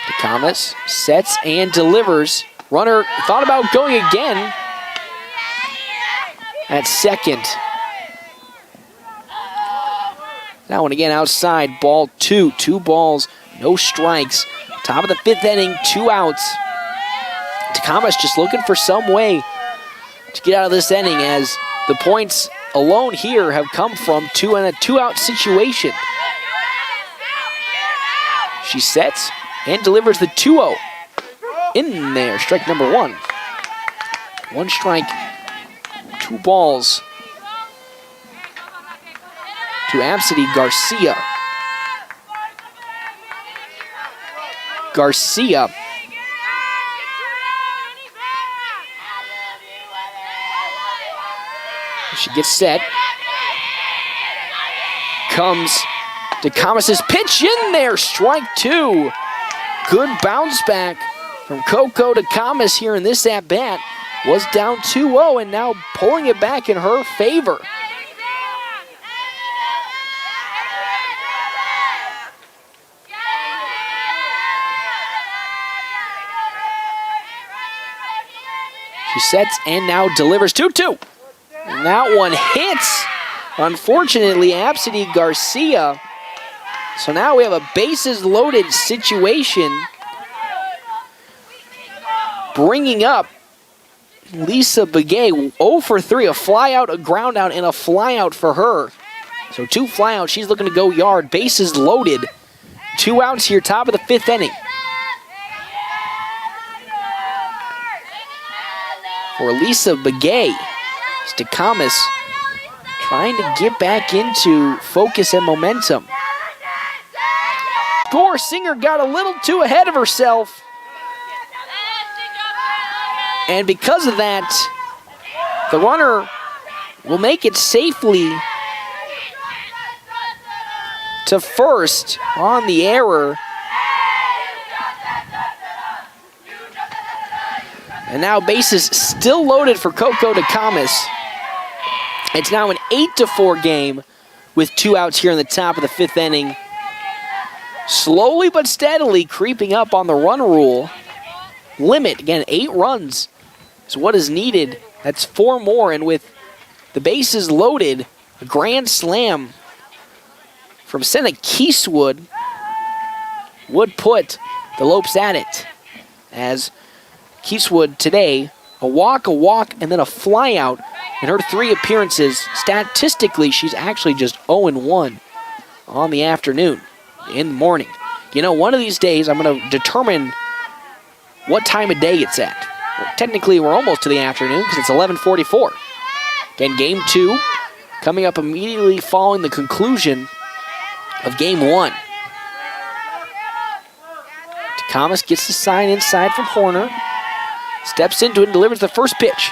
DeComas sets and delivers. Runner thought about going again at second. That one again outside, ball 2. 2 balls, no strikes. Top of the 5th inning, 2 outs. DeComas just looking for some way to get out of this inning as the points alone here have come from 2 and a 2-out situation. She sets and delivers the 2-0. In there, strike number 1. 1 strike, 2 balls to Absidy Garcia. She gets set. Comes DeComas' pitch in there, strike 2. Good bounce back from Coco DeComas here in this at-bat. Was down 2-0 and now pulling it back in her favor. She sets and now delivers 2-2. And that one hits, unfortunately, Absidy Garcia. So now we have a bases loaded situation. Bringing up Lisa Begay, 0 for 3, a fly out, a ground out, and a fly out for her. So 2 flyouts, she's looking to go yard, bases loaded. 2 outs here, top of the 5th inning. for Lisa Begay. Stakamis trying to get back into focus and momentum. Score, Singer got a little too ahead of herself. And because of that, the runner will make it safely to first on the error. And now bases still loaded for Coco Stakamis. It's now an 8-4 game with 2 outs here in the top of the 5th inning. Slowly but steadily creeping up on the run rule limit. Again, 8 runs is what is needed. That's 4 more, and with the bases loaded, a grand slam from Senna Keeswood would put the Lopes at it. As Keeswood today, a walk, and then a fly out in her 3 appearances. Statistically, she's actually just 0-1 on the afternoon, in the morning. You know, one of these days I'm going to determine what time of day it's at. Well, technically, we're almost to the afternoon because it's 11:44. Again, game 2 coming up immediately following the conclusion of game 1. Stakamis gets the sign inside from Horner. Steps into it and delivers the first pitch.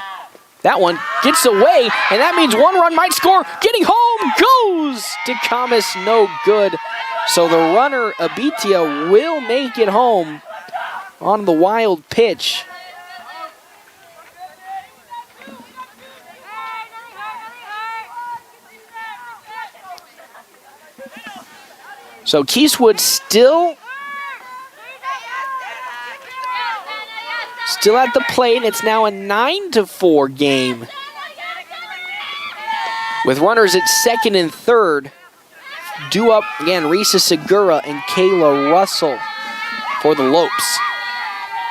That one gets away, and that means 1 run might score. Getting home goes Stakamis, no good. So the runner, Abitia, will make it home on the wild pitch. So Keeswood still at the plate. It's now a 9-4 game with runners at second and third. Due up again, Risa Segura and Kayla Russell for the Lopes.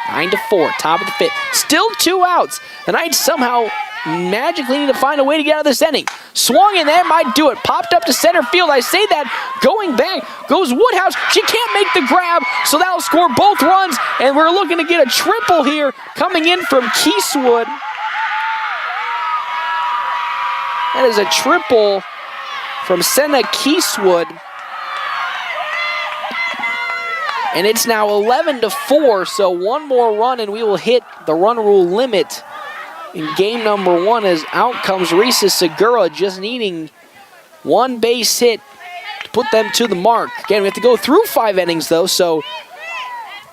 9-4, top of the 5th. Still 2 outs. The Knights somehow magically need to find a way to get out of this inning. Swung in there, might do it. Popped up to center field. I say that. Going back goes Woodhouse. She can't make the grab, so that'll score both runs. And we're looking to get a triple here coming in from Keeswood. That is a triple from Senna Keeswood. And it's now 11-4, so 1 more run and we will hit the run rule limit in game number 1 as out comes Risa Segura, just needing 1 base hit to put them to the mark. Again, we have to go through 5 innings though, so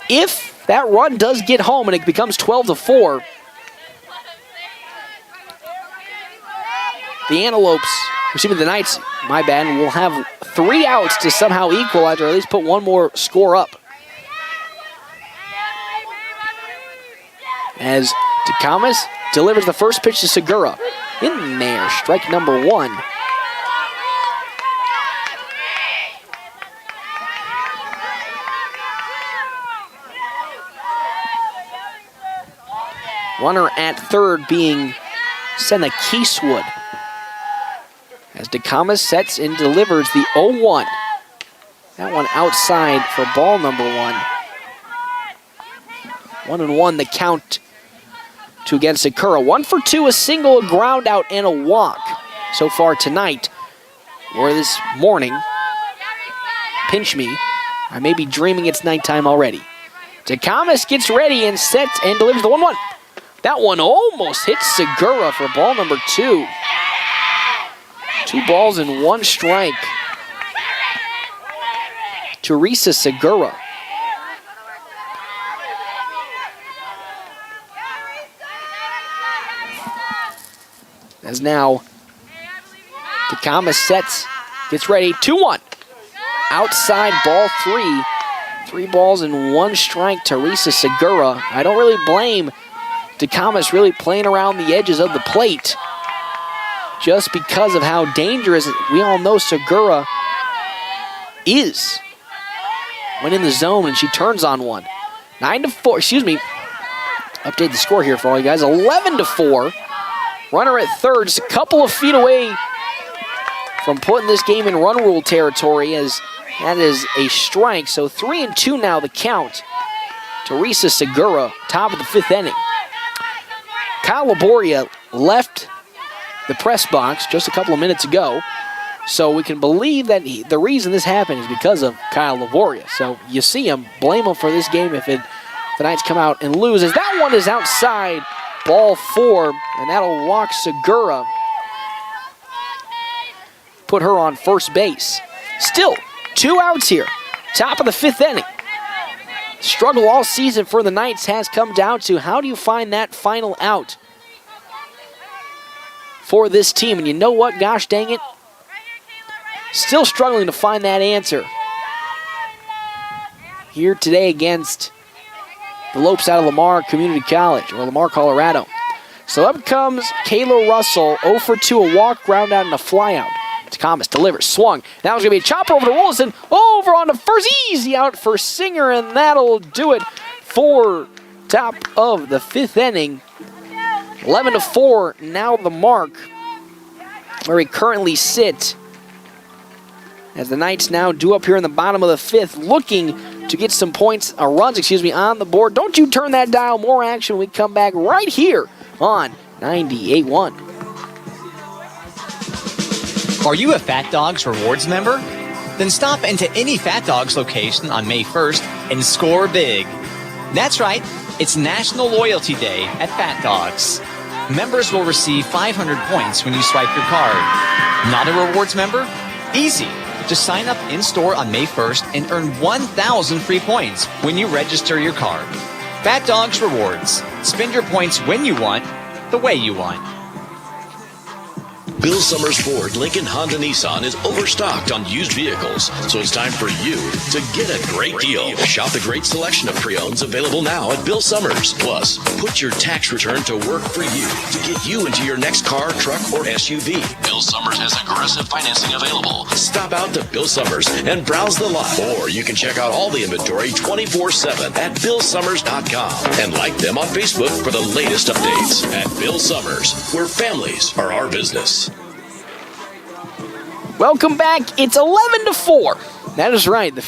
if that run does get home and it becomes 12-4, the Knights, my bad, will have 3 outs to somehow equalize or at least put 1 more score up. As Stakamis delivers the first pitch to Segura. In there, strike number 1. Runner at third being Senna Keeswood. As Stakamis sets and delivers the 0-1. That one outside for ball number 1. 1-1 the count to against Segura. 1 for 2, a single, a ground out, and a walk so far tonight. Or this morning. Pinch me. I may be dreaming it's nighttime already. Stakamis gets ready and sets and delivers the 1-1. That one almost hits Segura for ball number 2. 2 balls and 1 strike to Risa Segura. As now Stakamis sets, gets ready, 2-1. Outside ball 3. 3 balls and 1 strike to Risa Segura. I don't really blame Stakamis really playing around the edges of the plate just because of how dangerous we all know Segura is when in the zone and she turns on one. 9-4, excuse me. Update the score here for all you guys. 11-4. Runner at third, just a couple of feet away from putting this game in run rule territory, as that is a strike. So 3-2 now the count to Risa Segura, top of the 5th inning. Kyle Laboria left the press box just a couple of minutes ago. So we can believe that the reason this happened is because of Kyle Laboria. So you see him, blame him for this game if the Knights come out and lose. As that one is outside, ball 4, and that'll walk Segura. Put her on first base. Still, 2 outs here. Top of the 5th inning. Struggle all season for the Knights has come down to how do you find that final out for this team? And you know what? Gosh dang it. Still struggling to find that answer here today against the Lopes out of Lamar Community College, or Lamar, Colorado. So up comes Kayla Russell, 0 for 2, a walk, ground out, and a flyout. Thomas delivers, swung. Now it's going to be a chopper over to Rollison, over on the first, easy out for Singer, and that'll do it for top of the 5th inning. 11-4, now the mark where we currently sit. As the Knights now do up here in the bottom of the 5th, looking to get some points, runs, on the board. Don't you turn that dial. More action when we come back right here on 98.1. Are you a Fat Dogs Rewards member? Then stop into any Fat Dogs location on May 1st and score big. That's right, it's National Loyalty Day at Fat Dogs. Members will receive 500 points when you swipe your card. Not a rewards member? Easy. Just sign up in-store on May 1st and earn 1,000 free points when you register your card. Fat Dogs Rewards. Spend your points when you want, the way you want. Bill Summers Ford, Lincoln, Honda, Nissan is overstocked on used vehicles, so it's time for you to get a great deal. Shop the great selection of pre-owns available now at Bill Summers. Plus, put your tax return to work for you to get you into your next car, truck, or SUV. Bill Summers has aggressive financing available. Stop out to Bill Summers and browse the lot, or you can check out all the inventory 24/7 at BillSummers.com and like them on Facebook for the latest updates. At Bill Summers, where families are our business. Welcome back. It's 11-4. That is right. The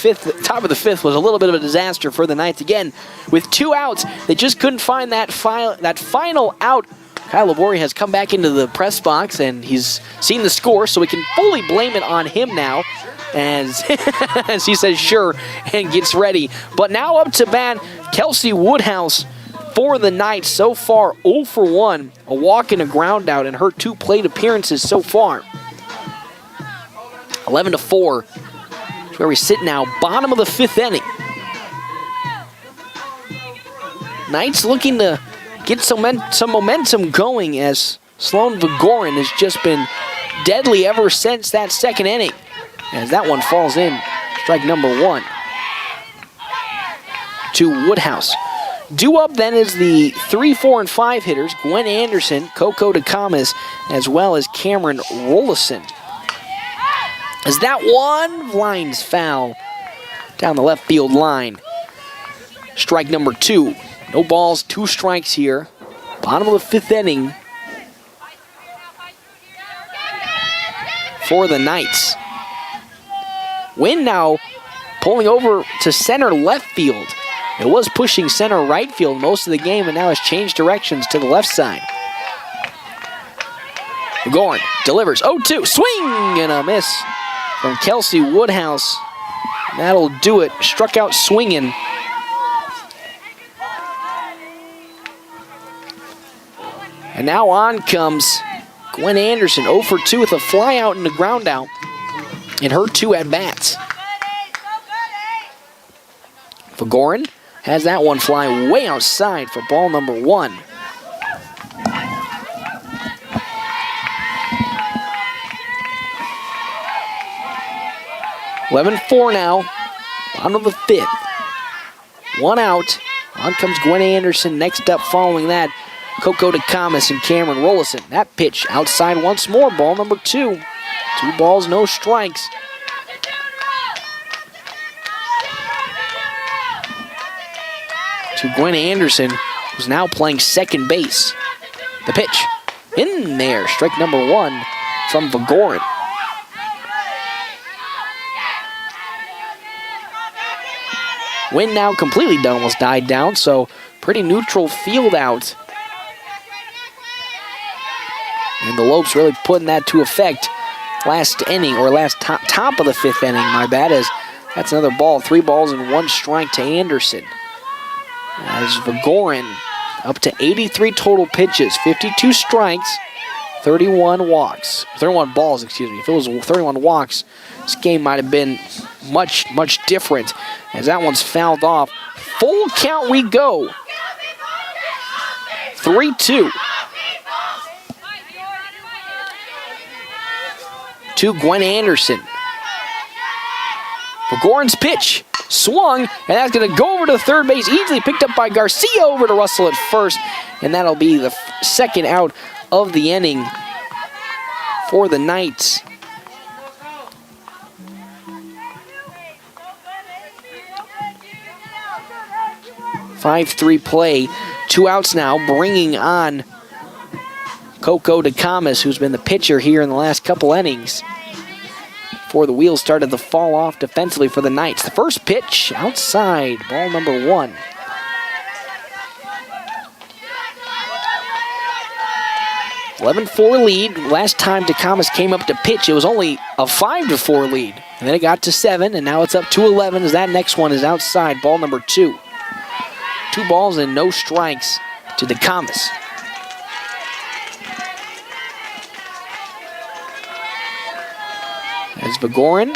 top of the 5th was a little bit of a disaster for the Knights again. With 2 outs, they just couldn't find that final out. Kyle Laboria has come back into the press box, and he's seen the score, so we can fully blame it on him now as, as he says sure and gets ready. But now up to bat, Kelsey Woodhouse for the Knights. So far, 0 for 1, a walk and a ground out in her 2 plate appearances so far. 11-4. That's where we sit now, bottom of the 5th inning. Knights looking to get some momentum going as Sloan Vigorin has just been deadly ever since that 2nd inning. As that one falls in, strike number 1 to Woodhouse. Due up then is the 3, 4, and 5 hitters, Gwen Anderson, Coco DeCamas, as well as Cameron Rollison. As that one lines foul down the left field line. Strike number 2. No balls, 2 strikes here. Bottom of the 5th inning for the Knights. Wynn now pulling over to center left field. It was pushing center right field most of the game and now has changed directions to the left side. Gorn delivers 0-2. Swing and a miss from Kelsey Woodhouse. That'll do it. Struck out swinging. And now on comes Gwen Anderson, 0 for 2 with a fly out and a ground out in her 2 at-bats. Vigorin has that one fly way outside for ball number 1. (11-4) now, bottom of the 5th. 1 out. On comes Gwen Anderson. Next up following that, Coco DeCamas and Cameron Rollison. That pitch outside once more, ball number 2. 2 balls, no strikes. To Gwen Anderson, who's now playing second base. The pitch in there, strike number 1 from Vigorin. Wind now completely almost died down, so pretty neutral field out And the Lopes really putting that to effect last inning, or last top of the 5th inning, my bad, as that's another ball. 3 balls and 1 strike to Anderson. As Vigorin up to 83 total pitches, 52 strikes, 31 walks. 31 balls, excuse me. If it was 31 walks, this game might have been much, much different, as that one's fouled off. Full count we go. 3-2. To Gwen Anderson. Vigorin's pitch swung, and that's going to go over to third base, easily picked up by Garcia over to Russell at first, and that'll be the second out of the inning for the Knights. (5-3) play, 2 outs now, bringing on Coco DeCamas, who's been the pitcher here in the last couple innings, before the wheels started to fall off defensively for the Knights. The first pitch outside, ball number 1. (11-4) lead. Last time DeCamas came up to pitch, it was only a 5-4 lead. And then it got to 7, and now it's up to 11 as that next one is outside, ball number 2. 2 balls and no strikes to DeCamas. As Vigorin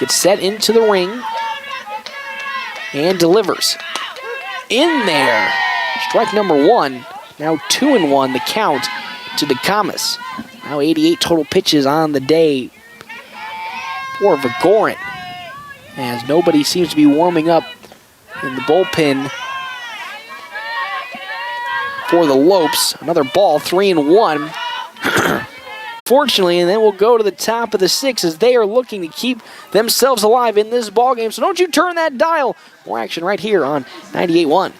gets set into the ring and delivers. In there. Strike number 1. Now 2-1 the count to DeCamas. Now 88 total pitches on the day for Vigorin, as nobody seems to be warming up in the bullpen for the Lopes. Another ball, 3-1. Fortunately, and then we'll go to the top of the 6th as they are looking to keep themselves alive in this ballgame. So don't you turn that dial. More action right here on 98.1.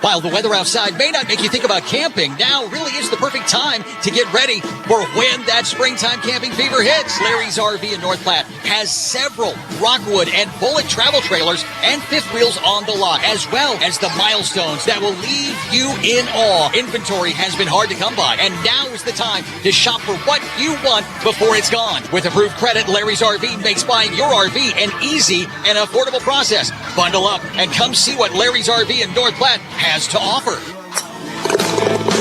While the weather outside may not make you think about camping, now really is the perfect time to get ready for when that springtime camping fever hits. Larry's RV in North Platte has several Rockwood and Bullet travel trailers and fifth wheels on the lot, as well as the milestones that will leave you in awe. Inventory has been hard to come by, and now is the time to shop for what you want before it's gone. With approved credit, Larry's RV makes buying your RV an easy and affordable process. Bundle up and come see what Larry's RV in North Platte has to offer.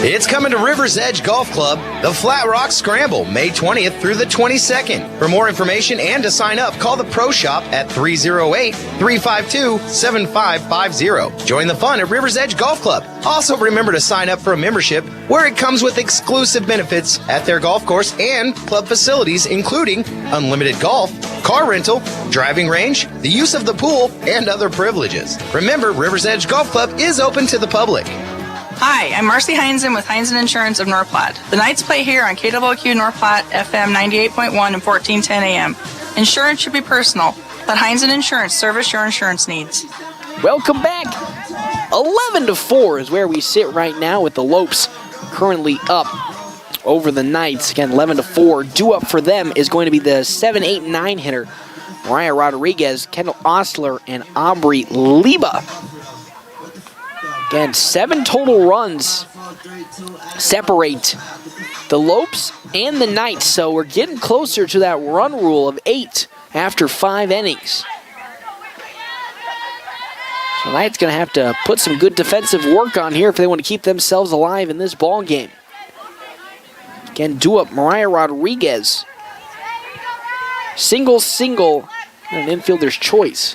It's coming to River's Edge Golf Club, the Flat Rock Scramble, May 20th through the 22nd. For more information and to sign up, call the Pro Shop at 308-352-7550. Join the fun at River's Edge Golf Club. Also remember to sign up for a membership where it comes with exclusive benefits at their golf course and club facilities, including unlimited golf, car rental, driving range, the use of the pool, and other privileges. Remember, River's Edge Golf Club is open to the public. Hi, I'm Marcy Heinzen with Heinzen Insurance of North Platte. The Knights play here on KWQ North Platte, FM 98.1 and 1410 AM. Insurance should be personal. Let Heinzen Insurance service your insurance needs. Welcome back. 11-4 is where we sit right now, with the Lopes currently up over the Knights. Again, 11-4. Due up for them is going to be the 7, 8, 9 hitter, Mariah Rodriguez, Kendall Ostler, and Aubrey Liba. Again, 7 total runs separate the Lopes and the Knights, so we're getting closer to that run rule of 8 after 5 innings. So the Knights going to have to put some good defensive work on here if they want to keep themselves alive in this ball game. Again, due up Mariah Rodriguez. Single, and an infielder's choice.